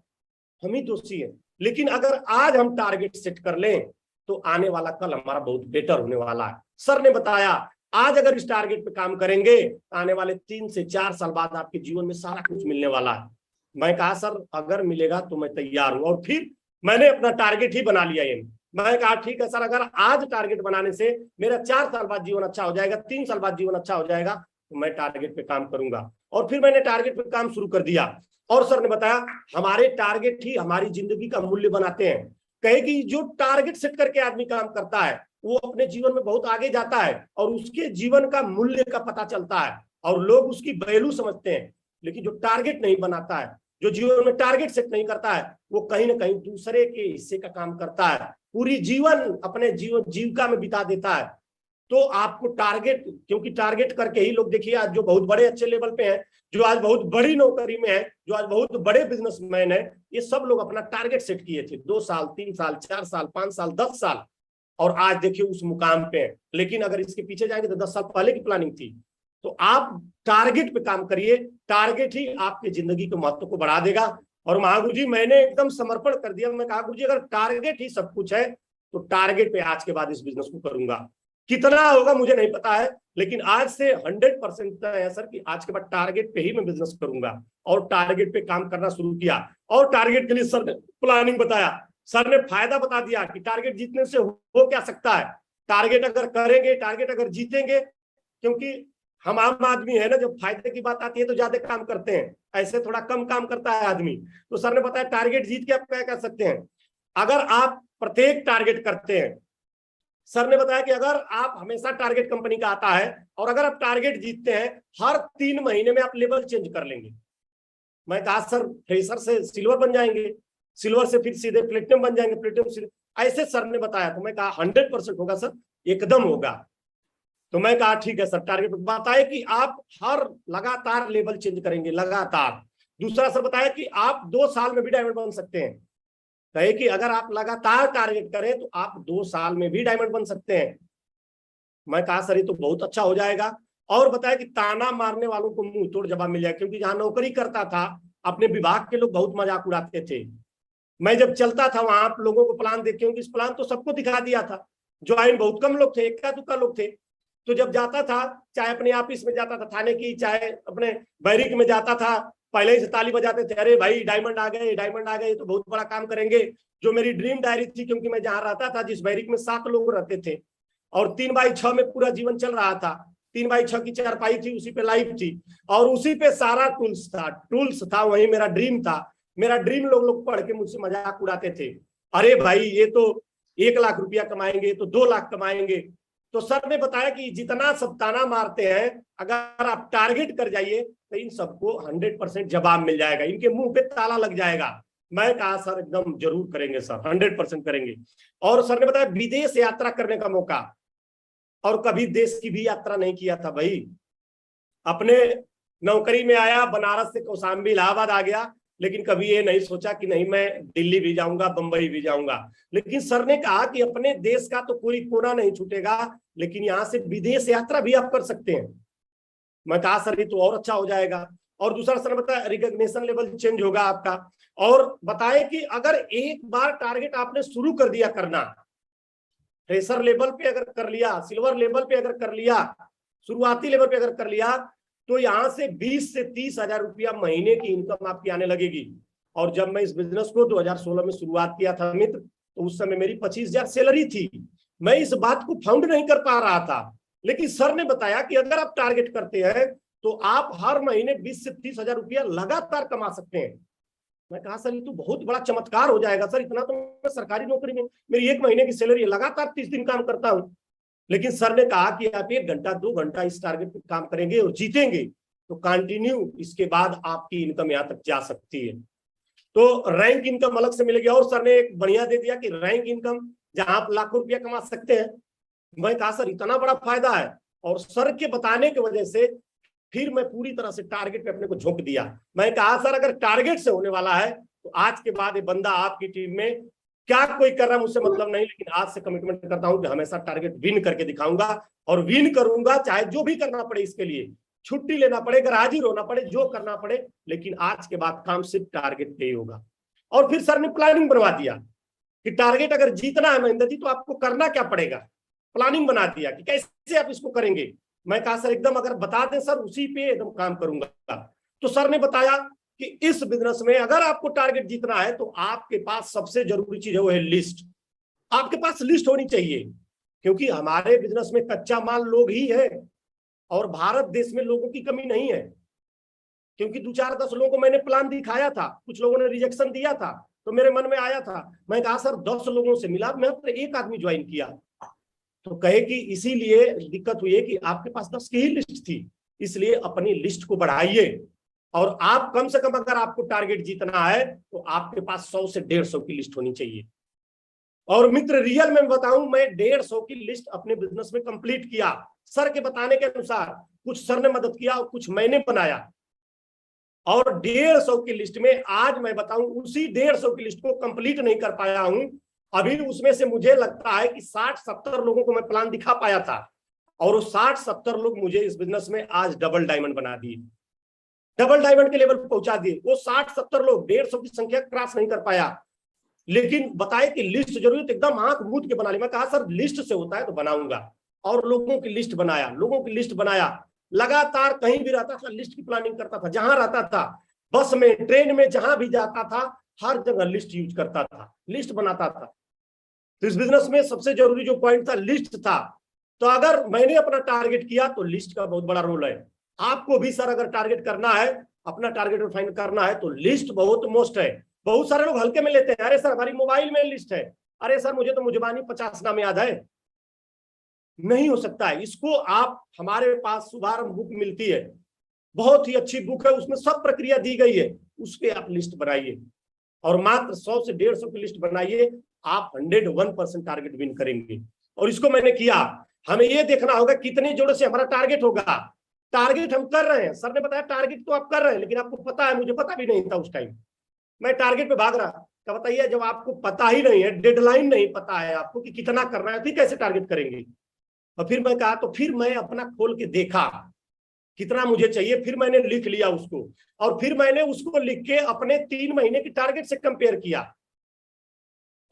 हम ही दोषी है। लेकिन अगर आज हम टारगेट सेट कर लें तो आने वाला कल हमारा बहुत बेटर होने वाला है। सर ने बताया आज अगर इस टारगेट पे काम करेंगे, आने वाले 3 से 4 साल बाद आपके जीवन में सारा कुछ मिलने वाला है। मैं कहा सर अगर मिलेगा तो मैं तैयार हूं। और फिर मैंने अपना टारगेट ही बना लिया ये। मैं कहा ठीक है सर, अगर आज टारगेट बनाने से मेरा 4 साल बाद जीवन अच्छा हो जाएगा, 3 साल बाद जीवन अच्छा हो जाएगा, तो मैं टारगेट पे काम करूंगा। और फिर मैंने टारगेट पे काम शुरू कर दिया। और सर ने बताया हमारे टारगेट ही हमारी जिंदगी का मूल्य बनाते हैं। कहे कि जो टारगेट सेट करके आदमी काम करता है वो अपने जीवन में बहुत आगे जाता है और उसके जीवन का मूल्य का पता चलता है और लोग उसकी वैल्यू समझते हैं। लेकिन जो टारगेट नहीं बनाता है, जो जीवन में टारगेट सेट नहीं करता है, वो कहीं ना कहीं दूसरे के हिस्से का काम करता है, पूरी जीवन अपने जीविका में बिता देता है। तो आपको टारगेट, क्योंकि टारगेट करके ही लोग देखिए आज जो बहुत बड़े अच्छे लेवल पे हैं, जो आज बहुत बड़ी नौकरी में है, जो आज बहुत बड़े बिजनेसमैन है, ये सब लोग अपना टारगेट सेट किए थे 2 साल 3 साल 4 साल 5 साल 10 साल, और आज देखिए उस मुकाम पे है। लेकिन अगर इसके पीछे जाएंगे तो 10 साल पहले की प्लानिंग थी। तो आप टारगेट पे काम करिए, टारगेट ही आपकी जिंदगी के महत्व को बढ़ा देगा। और महागुरु जी मैंने एकदम समर्पण कर दिया। मैं कहा गुरु जी अगर टारगेट ही सब कुछ है तो टारगेट पे आज के बाद इस बिजनेस को करूंगा। कितना होगा मुझे नहीं पता है, लेकिन आज से 100% है सर कि आज के बाद टारगेट पे ही मैं बिजनेस करूंगा। और टारगेट पे काम करना शुरू किया और टारगेट के लिए सर ने प्लानिंग बताया, सर ने फायदा बता दिया कि टारगेट जीतने से हो क्या सकता है। टारगेट अगर करेंगे, टारगेट अगर जीतेंगे, क्योंकि हम आम आदमी है ना, जब फायदे की बात आती है तो ज्यादा काम करते हैं, ऐसे थोड़ा कम काम करता है आदमी। तो सर ने बताया टारगेट जीत के आप क्या कर सकते हैं। अगर आप प्रत्येक टारगेट करते हैं, सर ने बताया कि अगर आप हमेशा टारगेट कंपनी का आता है और अगर आप टारगेट जीतते हैं, हर 3 महीने में आप लेवल चेंज कर लेंगे। मैं कहा सर फ्रेशर से सिल्वर बन जाएंगे, सिल्वर से फिर सीधे प्लेटिनम बन जाएंगे, प्लेटिनम से ऐसे सर ने बताया। तो मैं कहा 100% होगा सर, एकदम होगा। तो मैं कहा ठीक है सर, टारगेट बताया कि आप हर लगातार लेवल चेंज करेंगे लगातार। दूसरा सर बताया कि आप 2 साल में भी डायमंड बन सकते हैं। कहे कि अगर आप लगातार टारगेट करें तो आप 2 साल में भी डायमंड बन सकते हैं। मैं कहा सर ये तो बहुत अच्छा हो जाएगा। और बताया कि ताना मारने वालों को मुंह तोड़ जवाब मिल जाए, क्योंकि जहां नौकरी करता था अपने विभाग के लोग बहुत मजाक उड़ाते थे। मैं जब चलता था वहां आप लोगों को प्लान देख, क्योंकि इस प्लान तो सबको दिखा दिया था, ज्वाइन बहुत कम लोग थे, इक्का दुक्का लोग थे। तो जब जाता था, चाहे अपने ऑफिस में जाता था थाने की, चाहे अपने बैरिक में जाता था, पहले ही से ताली बजाते थे, अरे भाई डायमंड आ गए, डायमंड आ गए, तो बहुत बड़ा काम करेंगे। जो मेरी ड्रीम डायरी थी, क्योंकि मैं जहां रहता था जिस बैरिक में 7 लोग रहते थे और 3x6 में पूरा जीवन चल रहा था, 3x6 की चारपाई थी, उसी पे लाइफ थी और उसी पे सारा टूल्स था, वही मेरा ड्रीम था। मेरा ड्रीम लोग पढ़ के मुझसे मजाक उड़ाते थे, अरे भाई ये तो 1 लाख रुपया कमाएंगे, तो 2 लाख कमाएंगे। तो सर ने बताया कि जितना सब ताना मारते हैं, अगर आप टारगेट कर जाइए तो इन सबको 100% जवाब मिल जाएगा, इनके मुंह पे ताला लग जाएगा। मैं कहा सर एकदम जरूर करेंगे सर, 100% करेंगे। और सर ने बताया विदेश यात्रा करने का मौका, और कभी देश की भी यात्रा नहीं किया था भाई। अपने नौकरी में आया, बनारस से कौशाम्बी इलाहाबाद आ गया, लेकिन कभी ये नहीं सोचा कि नहीं मैं दिल्ली भी जाऊंगा, बंबई भी जाऊंगा। लेकिन सर ने कहा कि अपने देश का तो कोई कोना नहीं छूटेगा, लेकिन यहाँ से विदेश यात्रा भी आप कर सकते हैं। मैं कहा सर ये तो और अच्छा हो जाएगा। और दूसरा सर ने बताया रिकॉग्निशन लेवल चेंज होगा आपका, और बताए कि अगर एक बार टारगेट आपने शुरू कर दिया करना, फ्रेशर लेवल पे अगर कर लिया, सिल्वर लेवल पे अगर कर लिया, शुरुआती लेवल पे अगर कर लिया, तो यहाँ से 20 से 30 हजार रुपया महीने की इनकम आपकी आने लगेगी। और जब मैं इस बिजनेस को 2016 में शुरुआत किया था मित्र, तो उस समय मेरी 25,000 सैलरी थी। मैं इस बात को फाउंड नहीं कर पा रहा था, लेकिन सर ने बताया कि अगर आप टारगेट करते हैं तो आप हर महीने 20 से 30 हजार रुपया लगातार कमा सकते हैं। मैं कहा सर ये तो बहुत बड़ा चमत्कार हो जाएगा सर, इतना तो मैं सरकारी नौकरी में, मेरी 1 महीने की सैलरी है, लगातार 30 दिन काम करता हूं। लेकिन सर ने कहा कि आप 1 घंटा 2 घंटा इस टारगेट पे काम करेंगे और जीतेंगे तो कंटिन्यू इसके बाद आपकी इनकम यहाँ तक जा सकती है। तो रैंक इनकम अलग से मिलेगी। और सर ने एक बढ़िया दे दिया कि रैंक इनकम जहां आप लाखों रुपया कमा सकते हैं। मैं कहा सर इतना बड़ा फायदा है, और सर के बताने की वजह से फिर मैं पूरी तरह से टारगेट पे अपने को झोंक दिया। मैं कहा सर अगर टारगेट से होने वाला है तो आज के बाद ये बंदा आपकी टीम में क्या कोई कर रहा है मुझसे मतलब नहीं, लेकिन आज से कमिटमेंट करता हूं कि हमेशा टारगेट विन करके दिखाऊंगा, और विन करूंगा चाहे जो भी करना पड़े, इसके लिए छुट्टी लेना पड़े, हाजिर होना पड़े, जो करना पड़े, लेकिन आज के बाद काम सिर्फ टारगेट पे ही होगा। और फिर सर ने प्लानिंग बनवा दिया कि टारगेट अगर जीतना है महेंद्र जी तो आपको करना क्या पड़ेगा, प्लानिंग बना दिया कि कैसे आप इसको करेंगे। मैं कहा सर एकदम अगर बता दें सर उसी पे एकदम काम करूंगा। तो सर ने बताया कि इस बिजनेस में अगर आपको टारगेट जीतना है तो आपके पास सबसे जरूरी चीज है वो है लिस्ट। आपके पास लिस्ट होनी चाहिए, क्योंकि हमारे बिजनेस में कच्चा माल लोग ही है, और भारत देश में लोगों की कमी नहीं है। क्योंकि 2 4 10 लोगों को मैंने प्लान दिखाया था, कुछ लोगों ने रिजेक्शन दिया था, तो मेरे मन में आया था, मैं कहा सर 10 लोगों से मिला, मैं 1 आदमी ज्वाइन किया। तो कहे कि इसीलिए दिक्कत हुई है कि आपके पास 10 की ही लिस्ट थी, इसलिए अपनी लिस्ट को बढ़ाइए। और आप कम से कम अगर आपको टारगेट जीतना है तो आपके पास 100 से 150 की लिस्ट होनी चाहिए। और मित्र रियल में बताऊं, मैं 150 की लिस्ट अपने बिजनेस में कंप्लीट किया सर के बताने के अनुसार। कुछ सर ने मदद किया और कुछ मैंने बनाया, और 150 की लिस्ट में आज मैं बताऊं उसी 150 की लिस्ट को कंप्लीट नहीं कर पाया हूं अभी। उसमें से मुझे लगता है कि 60-70 लोगों को मैं प्लान दिखा पाया था, और वो 60-70 लोग मुझे इस बिजनेस में आज डबल डायमंड बना दिए, डबल डायमंड के लेवल पर पहुंचा दिए। वो 60-70 लोग 150 की संख्या क्रॉस नहीं कर पाया, लेकिन बताए कि लिस्ट जरूरी तो एकदम आंख मूंद के बना ली। मैं कहा सर लिस्ट से होता है तो बनाऊंगा, और लोगों की लिस्ट बनाया, लोगों की लिस्ट बनाया। लगातार कहीं भी रहता था लिस्ट की प्लानिंग करता था, जहां रहता था, बस में, ट्रेन में, जहां भी जाता था, हर जगह लिस्ट यूज करता था, लिस्ट बनाता था। तो इस बिजनेस में सबसे जरूरी जो पॉइंट था लिस्ट था। तो अगर मैंने अपना टारगेट किया तो लिस्ट का बहुत बड़ा रोल है। आपको भी सर अगर टारगेट करना है, अपना टारगेट रिफाइन करना है, तो लिस्ट बहुत मोस्ट है। बहुत सारे लोग हल्के में लेते हैं, अरे सर हमारी मोबाइल में लिस्ट है, अरे सर मुझे तो मुजबानी 50 नाम याद है। नहीं हो सकता है, इसको आप, हमारे पास शुभारंभ बुक मिलती है, बहुत ही अच्छी बुक है, उसमें सब प्रक्रिया दी गई है, उसके आप लिस्ट बनाइए, और मात्र 100 से 150 की लिस्ट बनाइए, आप 101% टारगेट विन करेंगे। और इसको मैंने किया। हमें ये देखना होगा कितने जोड़ों से हमारा टारगेट होगा। टारगेट हम कर रहे हैं, सर ने बताया टारगेट तो आप कर रहे हैं, लेकिन आपको पता है, मुझे पता भी नहीं था उस टाइम, मैं टारगेट पे भाग रहा। क्या बताइए, जब आपको पता ही नहीं है, डेडलाइन नहीं पता है आपको कि कितना करना है, फिर कैसे टारगेट करेंगे। और फिर मैं कहा, तो फिर मैं अपना खोल के देखा कितना मुझे चाहिए, फिर मैंने लिख लिया उसको, और फिर मैंने उसको लिख के अपने 3 महीने की टारगेट से कंपेयर किया,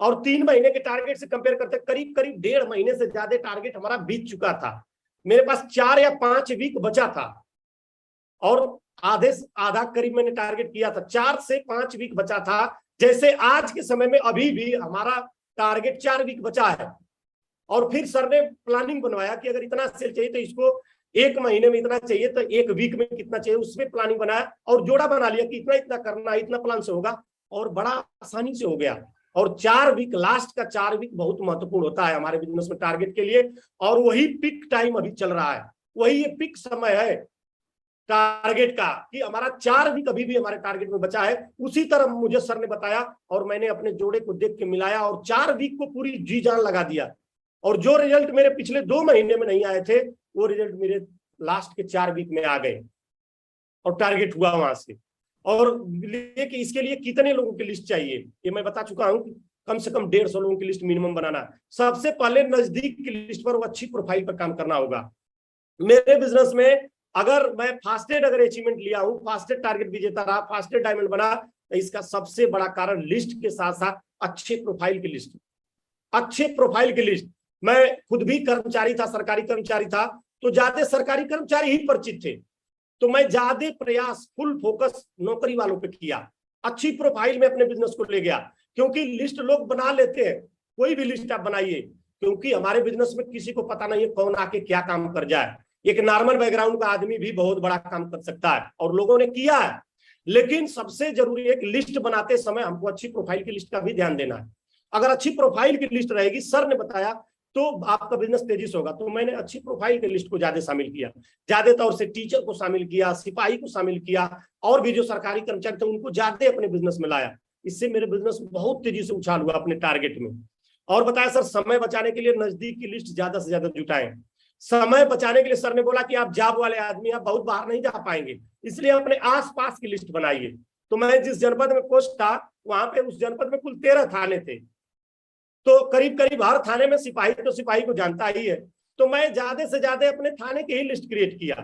और 3 महीने के टारगेट से कंपेयर करते करीब करीब 1.5 महीने से ज्यादा टारगेट हमारा बीत चुका था। मेरे पास 4 या 5 वीक बचा था, और आधा करीब मैंने टारगेट किया था, 4 से 5 वीक बचा था। जैसे आज के समय में अभी भी हमारा टारगेट 4 वीक बचा है। और फिर सर ने प्लानिंग बनवाया कि अगर इतना सेल चाहिए तो इसको 1 महीने में इतना चाहिए, तो 1 वीक में कितना चाहिए, उसमें प्लानिंग बनाया, और जोड़ा बना लिया कि इतना इतना करना, इतना प्लान से होगा, और बड़ा आसानी से हो गया। और 4 वीक, लास्ट का 4 वीक बहुत महत्वपूर्ण होता है हमारे बिजनेस में टारगेट के लिए, और वही पिक टाइम अभी चल रहा है, वही ये पिक समय है टारगेट का, कि हमारा 4 वीक अभी भी हमारे टारगेट में बचा है। उसी तरह मुझे सर ने बताया, और मैंने अपने जोड़े को देख के मिलाया, और 4 वीक को पूरी जी जान लगा दिया, और जो रिजल्ट मेरे पिछले 2 महीने में नहीं आए थे, वो रिजल्ट मेरे लास्ट के 4 वीक में आ गए और टारगेट हुआ वहां से। और लेकिन इसके लिए कितने लोगों की लिस्ट चाहिए ये मैं बता चुका हूं, कम से कम 150 लोगों की लिस्ट मिनिमम बनाना। सबसे पहले नजदीक की लिस्ट पर वो अच्छी प्रोफाइल पर काम करना होगा। मेरे बिजनेस में अगर मैं फास्टेड अगर अचीवमेंट लिया हूं, फास्टेड टारगेट विजेता रहा, फास्टेड डायमंड बना, तो इसका सबसे बड़ा कारण लिस्ट के साथ साथ अच्छे प्रोफाइल की लिस्ट, अच्छे प्रोफाइल की लिस्ट। मैं खुद भी कर्मचारी था, सरकारी कर्मचारी था, तो ज्यादा सरकारी कर्मचारी ही परिचित थे, तो मैं ज्यादा प्रयास फुल फोकस नौकरी वालों पे किया, अच्छी प्रोफाइल में अपने बिजनेस को ले गया। क्योंकि लिस्ट लोग बना लेते हैं, कोई भी लिस्ट आप बनाइए, क्योंकि हमारे बिजनेस में किसी को पता नहीं है कौन आके क्या काम कर जाए। एक नॉर्मल बैकग्राउंड का आदमी भी बहुत बड़ा काम कर सकता है और लोगों ने किया है। लेकिन सबसे जरूरी एक लिस्ट बनाते समय हमको अच्छी प्रोफाइल की लिस्ट का भी ध्यान देना है। अगर अच्छी प्रोफाइल की लिस्ट रहेगी, सर ने बताया, तो आपका बिजनेस तेजी से होगा। तो मैंने अच्छी प्रोफाइल की लिस्ट को ज्यादा शामिल किया, ज्यादा तौर से टीचर को शामिल किया, सिपाही को शामिल किया, और भी जो सरकारी कर्मचारी थे उनको ज्यादा अपने बिजनेस में लाया। इससे मेरे बिजनेस बहुत तेजी से उछाल हुआ अपने टारगेट में। और बताया सर समय बचाने के लिए नजदीक की लिस्ट ज्यादा से ज्यादा जुटाएं। समय बचाने के लिए सर ने बोला कि आप जॉब वाले आदमी, आप बहुत बाहर नहीं जा पाएंगे, इसलिए अपने आसपास की लिस्ट बनाइए। तो मैं जिस जनपद में पोस्ट था, वहां पे उस जनपद में कुल 13 थाने थे, तो करीब करीब हर थाने में सिपाही तो सिपाही को जानता ही है। तो मैं ज्यादा से ज्यादा अपने थाने की ही लिस्ट क्रिएट किया,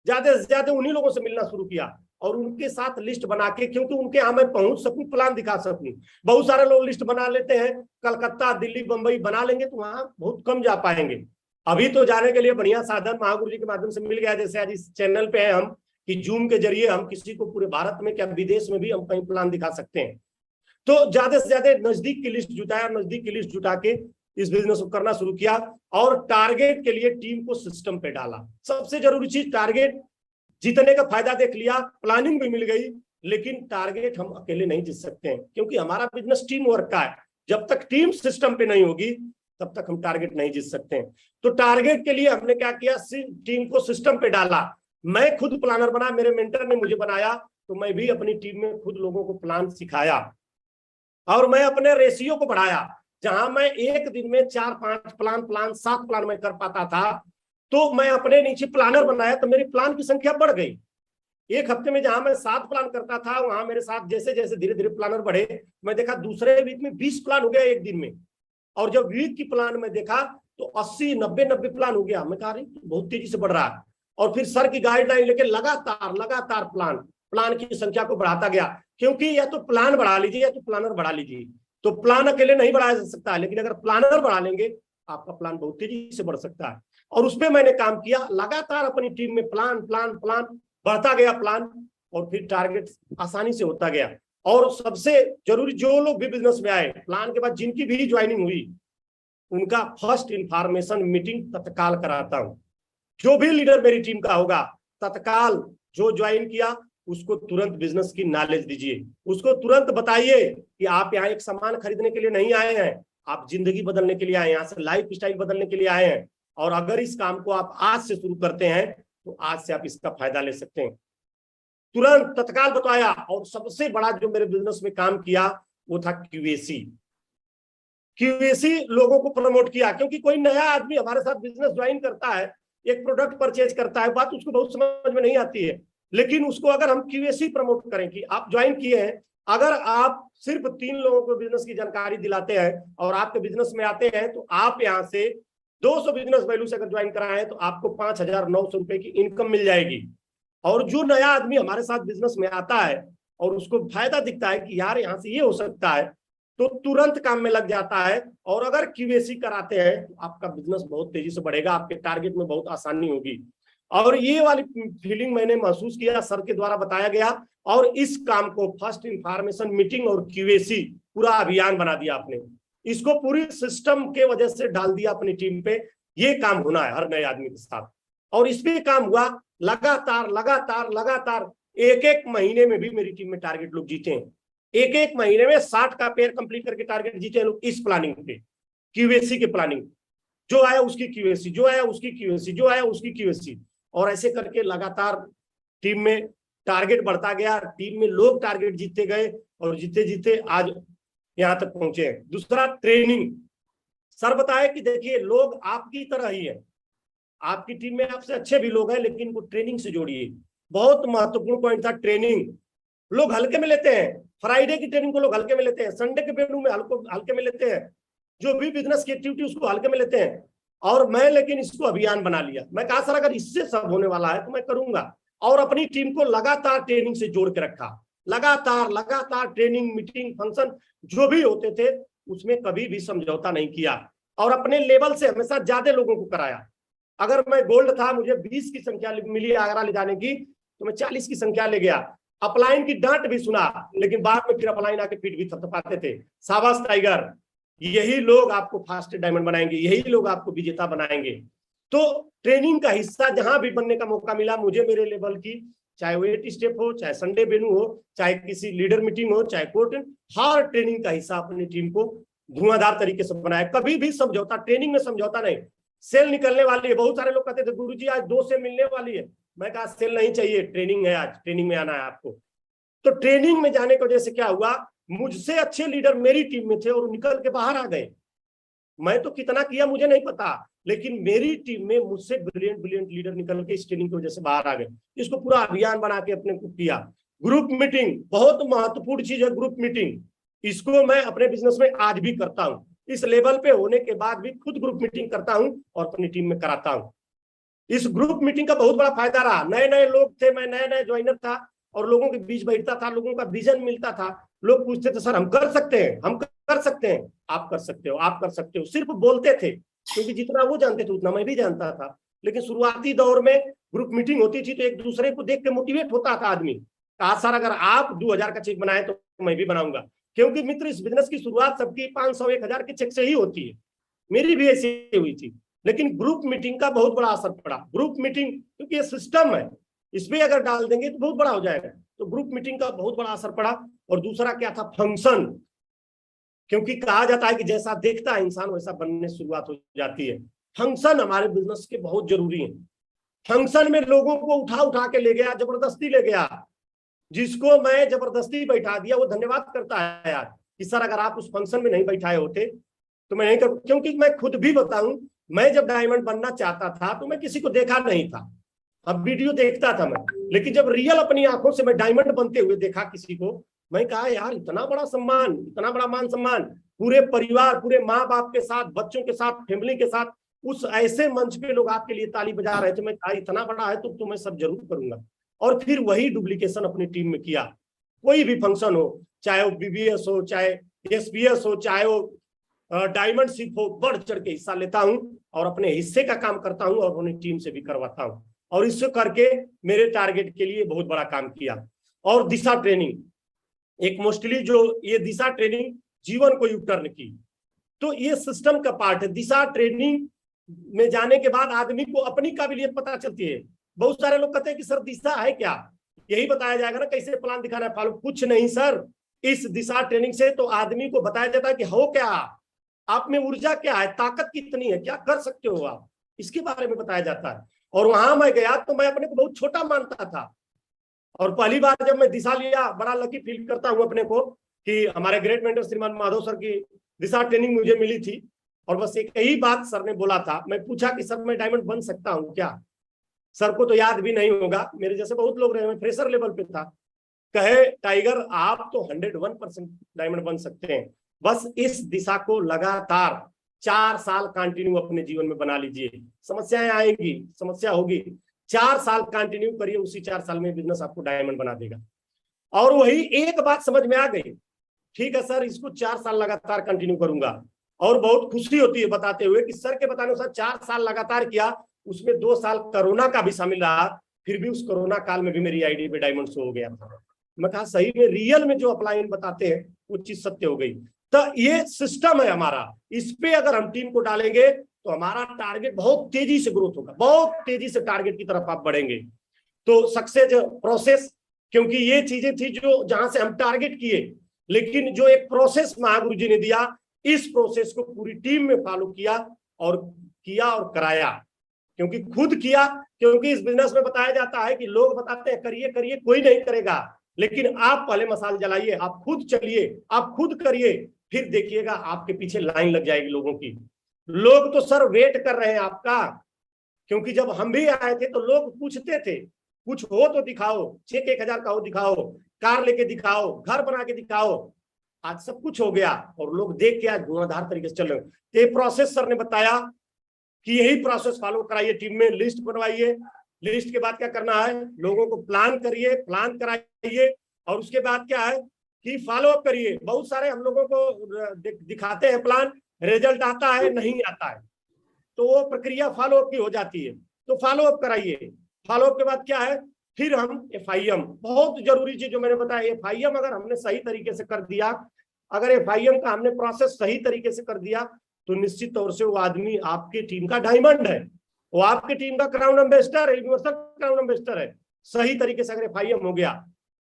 ज्यादा से ज्यादा उन्हीं लोगों से मिलना शुरू किया और उनके साथ लिस्ट बना के, क्योंकि उनके यहाँ मैं पहुंच सकूं, प्लान दिखा सकूं। बहुत सारे लोग लिस्ट बना लेते हैं, कलकत्ता दिल्ली बंबई बना लेंगे तो वहां बहुत कम जा पाएंगे। अभी तो जाने के लिए बढ़िया साधन महागुरु जी के माध्यम से मिल गया। जैसे आज इस चैनल पे है हम कि जूम के जरिए हम किसी को पूरे भारत में क्या विदेश में भी हम कहीं प्लान दिखा सकते हैं। तो ज्यादा से ज्यादा नजदीक की लिस्ट जुटाया, नजदीक की लिस्ट जुटा के इस बिजनेस को करना शुरू किया और टारगेट के लिए टीम को सिस्टम पे डाला। सबसे जरूरी चीज टारगेट जीतने का फायदा देख लिया, प्लानिंग भी मिल गई, लेकिन टारगेट हम अकेले नहीं जीत सकते हैं, क्योंकि हमारा बिजनेस टीम वर्क का है। जब तक टीम सिस्टम पे नहीं होगी तब तक हम टारगेट नहीं जीत सकते हैं। तो टारगेट के लिए हमने क्या किया, टीम को सिस्टम पे डाला। मैं खुद प्लानर बना, मेरे मेंटर ने मुझे बनाया, तो मैं भी अपनी टीम में खुद लोगों को प्लान सिखाया और मैं अपने रेशियो को बढ़ाया। जहां मैं एक दिन में 4-5 प्लान 7 प्लान में कर पाता था, तो मैं अपने नीचे प्लानर बनाया, तो मेरी प्लान की संख्या बढ़ गई। एक हफ्ते में जहां मैं 7 प्लान करता था, वहां मेरे साथ जैसे जैसे धीरे धीरे प्लानर बढ़े, मैं देखा दूसरे वीक में 20 प्लान हो गया एक दिन में। और जब वीक की प्लान में देखा तो 80-90 प्लान हो गया। मैं कहा रही बहुत तेजी से बढ़ रहा है। और फिर सर की गाइडलाइन लेके लगातार प्लान की संख्या को बढ़ाता गया, क्योंकि या तो प्लान बढ़ा लीजिए या तो प्लानर बढ़ा लीजिए। तो प्लान अकेले नहीं बढ़ाया जा सकता है, लेकिन अगर प्लानर बढ़ा लेंगे आपका प्लान बहुत तेजी से बढ़ सकता है। और उसपे मैंने काम किया, लगातार अपनी टीम में प्लान बढ़ता गया प्लान, और फिर टारगेट आसानी से होता गया। और सबसे जरूरी, जो लोग भी बिजनेस में आए, प्लान के बाद जिनकी भी ज्वाइनिंग हुई, उनका फर्स्ट इंफॉर्मेशन मीटिंग तत्काल कराता हूं। जो भी लीडर मेरी टीम का होगा, तत्काल जो ज्वाइन किया उसको तुरंत बिजनेस की नॉलेज दीजिए, उसको तुरंत बताइए कि आप यहाँ एक सामान खरीदने के लिए नहीं आए हैं, आप जिंदगी बदलने के लिए आए हैं, यहाँ से लाइफ स्टाइल बदलने के लिए आए हैं। और अगर इस काम को आप आज से शुरू करते हैं तो आज से आप इसका फायदा ले सकते हैं। तुरंत तत्काल बताया। और सबसे बड़ा जो मेरे बिजनेस में काम किया वो था क्यूएसी लोगों को प्रमोट किया। क्योंकि कोई नया आदमी हमारे साथ बिजनेस ज्वाइन करता है, एक प्रोडक्ट परचेज करता है, बात उसको बहुत समझ में नहीं आती है, लेकिन उसको अगर हम क्यूएसी प्रमोट करें कि आप ज्वाइन किए हैं, अगर आप सिर्फ 3 लोगों को बिजनेस की जानकारी दिलाते हैं और आपके बिजनेस में आते हैं, तो आप यहाँ से 200 बिजनेस वैल्यू से अगर ज्वाइन कराएं तो आपको 5,900 रुपए की इनकम मिल जाएगी। और जो नया आदमी हमारे साथ बिजनेस में आता है और उसको फायदा दिखता है कि यार यहाँ से ये हो सकता है, तो तुरंत काम में लग जाता है। और अगर क्यूएसी कराते हैं तो आपका बिजनेस बहुत तेजी से बढ़ेगा, आपके टारगेट में बहुत आसानी होगी। और ये वाली फीलिंग मैंने महसूस किया, सर के द्वारा बताया गया, और इस काम को फर्स्ट इंफॉर्मेशन मीटिंग और क्यूएसी पूरा अभियान बना दिया आपने। इसको पूरी सिस्टम के वजह से डाल दिया अपनी टीम पे। ये काम होना है हर नए आदमी के साथ, और इस पे काम हुआ लगातार। एक महीने में भी मेरी टीम में टारगेट लोग जीते हैं। एक महीने में 60 का पेयर कंप्लीट करके टारगेट जीते हैं लोग इस प्लानिंग पे, क्यूएसी के प्लानिंग। जो आया उसकी क्यूएसी, जो आया उसकी क्यूएसी, जो आया उसकी क्यूएसी, और ऐसे करके लगातार टीम में टारगेट बढ़ता गया, टीम में लोग टारगेट जीतते गए और जीते जीते आज यहां तक पहुंचे हैं। दूसरा, ट्रेनिंग। सर बताए कि देखिए लोग आपकी तरह ही है, आपकी टीम में आपसे अच्छे भी लोग हैं, लेकिन इनको ट्रेनिंग से जोड़िए। बहुत महत्वपूर्ण पॉइंट था ट्रेनिंग। लोग हल्के में लेते हैं, फ्राइडे की ट्रेनिंग को लोग हल्के में लेते हैं, संडे के वेन्यू में हल्के में लेते हैं, जो भी बिजनेस की एक्टिविटी उसको हल्के में लेते हैं। और मैं लेकिन इसको अभियान बना लिया। मैं कहा सर अगर इससे सब होने वाला है तो मैं करूंगा, और अपनी टीम को लगातार ट्रेनिंग से जोड़ के रखा। लगातार ट्रेनिंग, मीटिंग, फंक्शन जो भी होते थे उसमें कभी भी समझौता नहीं किया, और अपने लेवल से हमेशा ज्यादा लोगों को कराया। अगर मैं गोल्ड था, मुझे 20 की संख्या मिली आगरा ले जाने की, तो मैं 40 की संख्या ले गया। अपलाइन की डांट भी सुना, लेकिन बाद में फिर अपलाइन आके पीठ भी थपथपाते थे। शाबाश टाइगर, यही लोग आपको फास्ट डायमंड बनाएंगे, यही लोग आपको विजेता बनाएंगे। तो ट्रेनिंग का हिस्सा जहां भी बनने का मौका मिला मुझे, मेरे लेवल की, चाहे वो 8 स्टेप हो, चाहे संडे वेन्यू हो, चाहे किसी लीडर मीटिंग हो, चाहे कोर्ट, हर ट्रेनिंग का हिस्सा अपनी टीम को धुआंधार तरीके से बनाया। कभी भी समझौता, ट्रेनिंग में समझौता नहीं। सेल निकलने वाली है, बहुत सारे लोग कहते थे गुरुजी आज 2 सेल मिलने वाली है। मैं कहा सेल नहीं चाहिए, ट्रेनिंग है, आज ट्रेनिंग में आना है आपको। तो ट्रेनिंग में जाने की वजह से क्या हुआ, मुझसे अच्छे लीडर मेरी टीम में थे और निकल के बाहर आ गए। मैं तो कितना किया मुझे नहीं पता, लेकिन मेरी टीम में मुझसे ब्रिलियंट लीडर निकल के इस ट्रेनिंग की वजह से बाहर आ गए। इसको पूरा अभियान बना के अपने को किया। ग्रुप मीटिंग बहुत महत्वपूर्ण चीज है। ग्रुप मीटिंग, इसको मैं अपने बिजनेस में आज भी करता हूं। इस लेवल पे होने के बाद भी खुद ग्रुप मीटिंग करता हूं और अपनी टीम में कराता हूं। इस ग्रुप मीटिंग का बहुत बड़ा फायदा रहा। नए नए लोग थे, मैं नया ज्वाइनर था, और लोगों के बीच बैठता था, लोगों का विजन मिलता था। लोग पूछते थे सर हम कर सकते हैं, हम कर सकते हैं। आप कर सकते हो, आप कर सकते हो, सिर्फ बोलते थे, क्योंकि जितना वो जानते थे उतना मैं भी जानता था। लेकिन शुरुआती दौर में ग्रुप मीटिंग होती थी तो एक दूसरे को देख के मोटिवेट होता था आदमी। कहा सर अगर आप 2000 का चेक बनाए तो मैं भी बनाऊंगा, क्योंकि मित्र इस बिजनेस की शुरुआत सबकी 500 1000 के चेक से ही होती है। मेरी भी ऐसी हुई थी, लेकिन ग्रुप मीटिंग का बहुत बड़ा असर पड़ा। ग्रुप मीटिंग क्योंकि ये सिस्टम है, इसमें अगर डाल देंगे तो बहुत बड़ा हो जाएगा। तो ग्रुप मीटिंग का बहुत बड़ा असर पड़ा। और दूसरा क्या था, फंक्शन, क्योंकि कहा जाता है कि जैसा देखता है इंसान वैसा बनने शुरुआत हो जाती है। फंक्शन हमारे बिजनेस के बहुत जरूरी है। फंक्शन में लोगों को उठा के ले गया, जबरदस्ती ले गया। जिसको मैं जबरदस्ती बैठा दिया वो धन्यवाद करता है यार कि सर अगर आप उस फंक्शन में नहीं बैठाए होते तो मैं नहीं कर। क्योंकि मैं खुद भी बताऊं, मैं जब डायमंड बनना चाहता था तो मैं किसी को देखा नहीं था। अब वीडियो देखता था मैं, लेकिन जब रियल अपनी आंखों से मैं डायमंड बनते हुए देखा किसी को, मैं कहा यार इतना बड़ा सम्मान, इतना बड़ा मान सम्मान, पूरे परिवार, पूरे माँ बाप के साथ, बच्चों के साथ, फैमिली के साथ, उस ऐसे मंच पे लोग आपके लिए ताली बजा रहे थे। मैं कहा इतना बड़ा है तो मैं सब जरूर करूंगा। और फिर वही डुप्लीकेशन अपनी टीम में किया। कोई भी फंक्शन हो, चाहे वो बीबीएस हो, चाहे एसपीएस हो, चाहे वो डायमंड शिप हो, बढ़ चढ़ के हिस्सा लेता हूं और अपने हिस्से का काम करता हूं और अपनी टीम से भी करवाता हूं। और इससे करके मेरे टारगेट के लिए बहुत बड़ा काम किया। और दिशा ट्रेनिंग, एक मोस्टली जो ये दिशा ट्रेनिंग जीवन को यूटर्न की, तो ये सिस्टम का पार्ट है। दिशा ट्रेनिंग में जाने के बाद आदमी को अपनी काबिलियत पता चलती है। बहुत सारे लोग कहते हैं कि सर दिशा है क्या, यही बताया जाएगा ना कैसे प्लान दिखाना है, फॉलो। कुछ नहीं सर, इस दिशा ट्रेनिंग से तो आदमी को बताया जाता है कि हो क्या, आप में ऊर्जा क्या है, ताकत कितनी है, क्या कर सकते हो आप, इसके बारे में बताया जाता है। और वहां मैं गया तो मैं अपने को बहुत छोटा मानता था। और पहली बार जब मैं दिशा लिया, बड़ा लकी फील करता हूं अपने को कि हमारे ग्रेट मेंटर श्रीमान माधव सर की दिशा ट्रेनिंग मुझे मिली थी। और बस एक ही बात सर ने बोला था। मैं पूछा कि सर मैं डायमंड बन सकता हूं क्या। सर को तो याद भी नहीं होगा, मेरे जैसे बहुत लोग रहे, मैं फ्रेशर लेवल पे था। कहे टाइगर आप तो 101% डायमंड बन सकते हैं, बस इस दिशा को लगातार 4 साल कंटिन्यू अपने जीवन में बना लीजिए। समस्याएं आएंगी, समस्या होगी, 4 साल कंटिन्यू करिए, उसी 4 साल में बिजनेस आपको डायमंड बना देगा। और वही एक बात समझ में आ गई, ठीक है सर इसको 4 साल लगातार कंटिन्यू करूंगा। और बहुत खुशी होती है बताते हुए कि सर के बताने अनुसार 4 साल लगातार किया, उसमें 2 साल कोरोना का भी शामिल रहा, फिर भी उस कोरोना काल में भी मेरी आईडी पे डायमंड शो हो गया था। मैं कहा सही में रियल में जो अपलाइन बताते हैं वो चीज सत्य हो गई। तो ये सिस्टम है हमारा, इस पे अगर हम टीम को डालेंगे तो हमारा टारगेट बहुत तेजी से ग्रोथ होगा, बहुत तेजी से टारगेट की तरफ आप बढ़ेंगे। तो सक्सेस प्रोसेस, क्योंकि ये चीजें थी जो जहां से हम टारगेट किए, लेकिन जो एक प्रोसेस महागुरु जी ने दिया, इस प्रोसेस को पूरी टीम में फॉलो किया और कराया। क्योंकि खुद किया, क्योंकि इस बिजनेस में बताया जाता है कि लोग बताते हैं करिए करिए, कोई नहीं करेगा, लेकिन आप पहले मसाल जलाइए, आप खुद चलिए, आप खुद करिए, फिर देखिएगा आपके पीछे लाइन लग जाएगी लोगों की। लोग तो सर वेट कर रहे हैं आपका, क्योंकि जब हम भी आए थे तो लोग पूछते थे कुछ हो तो दिखाओ, चेक 1000 का हो दिखाओ, कार लेके दिखाओ, घर बना के दिखाओ। आज सब कुछ हो गया और लोग देख के आज धुआंधार तरीके से चल रहे हो। तो ये प्रोसेस सर ने बताया कि यही प्रोसेस फॉलो कराइए, टीम में लिस्ट बनवाइए, लिस्ट के बाद क्या करना है, लोगों को प्लान करिए, प्लान कराइए, और उसके बाद क्या है कि फॉलो अप करिए। बहुत सारे हम लोगों को दिखाते हैं प्लान, रिजल्ट आता है नहीं आता है, तो वो प्रक्रिया फॉलो अप की हो जाती है। तो फॉलो अप कराइए। फॉलो अप के बाद क्या है, फिर हम FIM, बहुत जरूरी चीज जो मैंने बताया, FIM अगर हमने सही तरीके से कर दिया, अगर FIM का हमने प्रोसेस सही तरीके से कर दिया, तो निश्चित तौर से वो आदमी आपकी टीम का डायमंड है, वो आपकी टीम का क्राउन एम्बेसडर है, यूनिवर्सल क्राउन एम्बेसडर है। सही तरीके से अगर FIM हो गया,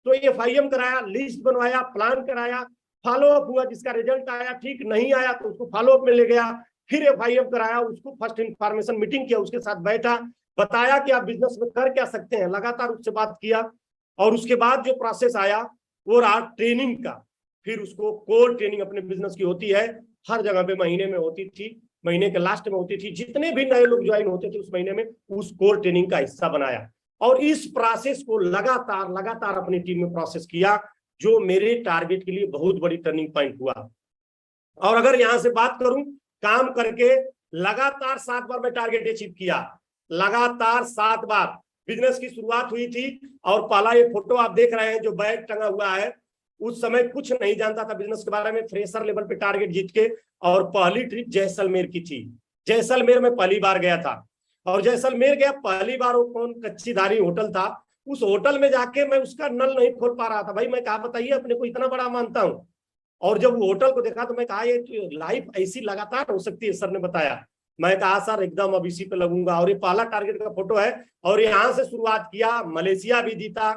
तो FIM कराया, लिस्ट बनवाया, प्लान कराया, फॉलो अप हुआ, जिसका रिजल्ट आया ठीक नहीं आया तो उसको फॉलो अप में ले गया, फिर FIM कराया, उसको फर्स्ट इंफॉर्मेशन मीटिंग किया, उसके साथ बैठा, बताया कि आप बिजनेस में कर क्या सकते हैं, लगातार उससे बात किया, और उसके बाद जो प्रोसेस आया वो रहा ट्रेनिंग का। फिर उसको कोर ट्रेनिंग अपने बिजनेस की होती है, हर जगह पे महीने में होती थी, महीने के लास्ट में होती थी, जितने भी नए लोग ज्वाइन होते थे उस महीने में उस कोर ट्रेनिंग का हिस्सा बनाया, और इस प्रोसेस को लगातार लगातार अपनी टीम में प्रोसेस किया, जो मेरे टारगेट के लिए बहुत बड़ी टर्निंग पॉइंट हुआ। और अगर यहां से बात करूं, काम करके लगातार 7 बार मैं टारगेट अचीव किया, लगातार 7 बार। बिजनेस की शुरुआत हुई थी, और पहला ये फोटो आप देख रहे हैं जो बैग टंगा हुआ है, उस समय कुछ नहीं जानता था बिजनेस के बारे में, फ्रेशर लेवल पे टारगेट जीत के, और पहली ट्रिप जैसलमेर की थी। जैसलमेर में पहली बार गया था, और जैसलमेर गया पहली बार, वो कौन कच्चीधारी होटल था, उस होटल में जाके मैं उसका नल नहीं खोल पा रहा था। भाई मैं कहा बताइए, अपने को इतना बड़ा मानता हूँ, और जब वो होटल को देखा तो मैं कहा ये लाइफ ऐसी लगातार हो सकती है, सर ने बताया। मैं कहा सर एकदम अब इसी पे लगूंगा, और ये पहला टारगेट का फोटो है, और यहाँ से शुरुआत किया। मलेशिया भी जीता,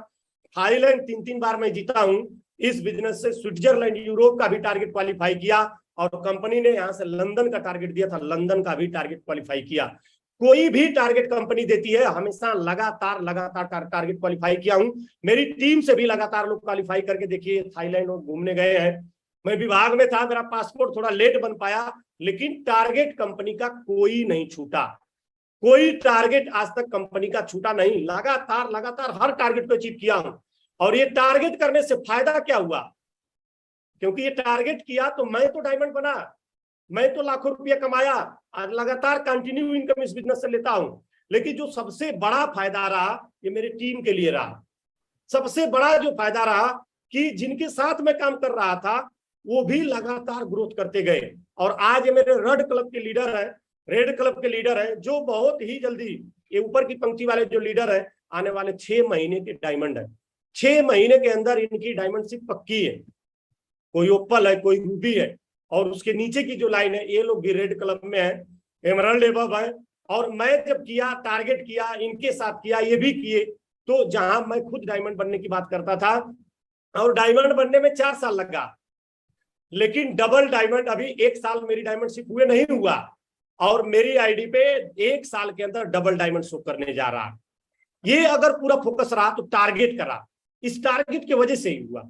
थाईलैंड 3-3 बार मैं जीता हूँ इस बिजनेस से, स्विट्जरलैंड यूरोप का भी टारगेट क्वालिफाई किया, और कंपनी ने यहाँ से लंदन का टारगेट दिया था, लंदन का भी टारगेट क्वालिफाई किया। कोई भी टारगेट कंपनी देती है, हमेशा लगातार लगातार टारगेट क्वालिफाई किया हूं। मेरी टीम से भी लगातार लोग क्वालिफाई करके देखिए, थाईलैंड और घूमने गए हैं। मैं विभाग में था, मेरा पासपोर्ट थोड़ा लेट बन पाया, लेकिन टारगेट कंपनी का कोई नहीं छूटा, कोई टारगेट आज तक कंपनी का छूटा नहीं, लगातार लगातार हर टारगेट को अचीव किया हूं। और ये टारगेट करने से फायदा क्या हुआ, क्योंकि ये टारगेट किया तो मैं तो डायमंड बना, मैं तो लाखों रुपया कमाया, आज लगातार कंटिन्यू इनकम इस बिजनेस से लेता हूं। लेकिन जो सबसे बड़ा फायदा रहा, ये मेरे टीम के लिए रहा। सबसे बड़ा जो फायदा रहा कि जिनके साथ मैं काम कर रहा था वो भी लगातार ग्रोथ करते गए, और आज ये मेरे रेड क्लब के लीडर है, रेड क्लब के लीडर है, जो बहुत ही जल्दी, ये ऊपर की पंक्ति वाले जो लीडर है, आने वाले 6 महीने के डायमंड है। 6 महीने के अंदर इनकी डायमंडशिप पक्की है, कोई ओपल है, कोई रूबी है, और उसके नीचे की जो लाइन है, ये लोग भी रेड क्लब में है, एमराल्ड एबव है। और मैं जब किया, टारगेट किया, इनके साथ किया, ये भी किए, तो जहां मैं खुद डायमंड बनने की बात करता था, और डायमंड बनने में 4 साल लगा, लेकिन डबल डायमंड अभी 1 साल मेरी डायमंडशिप हुए नहीं हुआ, और मेरी आईडी पे 1 साल के अंदर डबल डायमंड शो करने जा रहा। ये अगर पूरा फोकस रहा तो टारगेट करा, इस टारगेट की वजह से ही हुआ।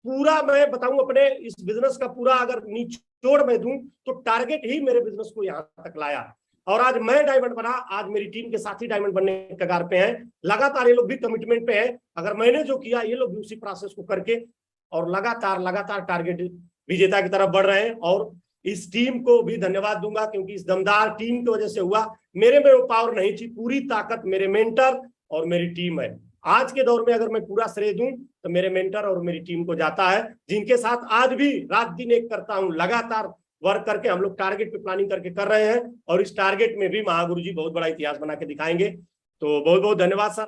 पूरा मैं बताऊं अपने इस बिजनेस का पूरा अगर निचोड़ में दूं, तो टारगेट ही मेरे बिजनेस को यहां तक लाया, और आज मैं डायमंड बना, आज मेरी टीम के साथी डायमंड बनने के कगार पे हैं, लगातार ये लोग भी कमिटमेंट पे हैं। अगर मैंने जो किया, ये लोग भी उसी प्रोसेस को करके और लगातार लगातार टारगेट विजेता की तरफ बढ़ रहे हैं। और इस टीम को भी धन्यवाद दूंगा, क्योंकि इस दमदार टीम की वजह से हुआ, मेरे में वो पावर नहीं थी, पूरी ताकत मेरे मेंटर और मेरी टीम है। आज के दौर में अगर मैं पूरा श्रेय दूं तो मेरे मेंटर और मेरी टीम को जाता है, जिनके साथ आज भी रात दिन एक करता हूं, लगातार वर्क करके हम लोग टारगेट पे प्लानिंग करके कर रहे हैं, और इस टारगेट में भी महागुरु जी बहुत बड़ा इतिहास बना के दिखाएंगे। तो बहुत बहुत धन्यवाद सर।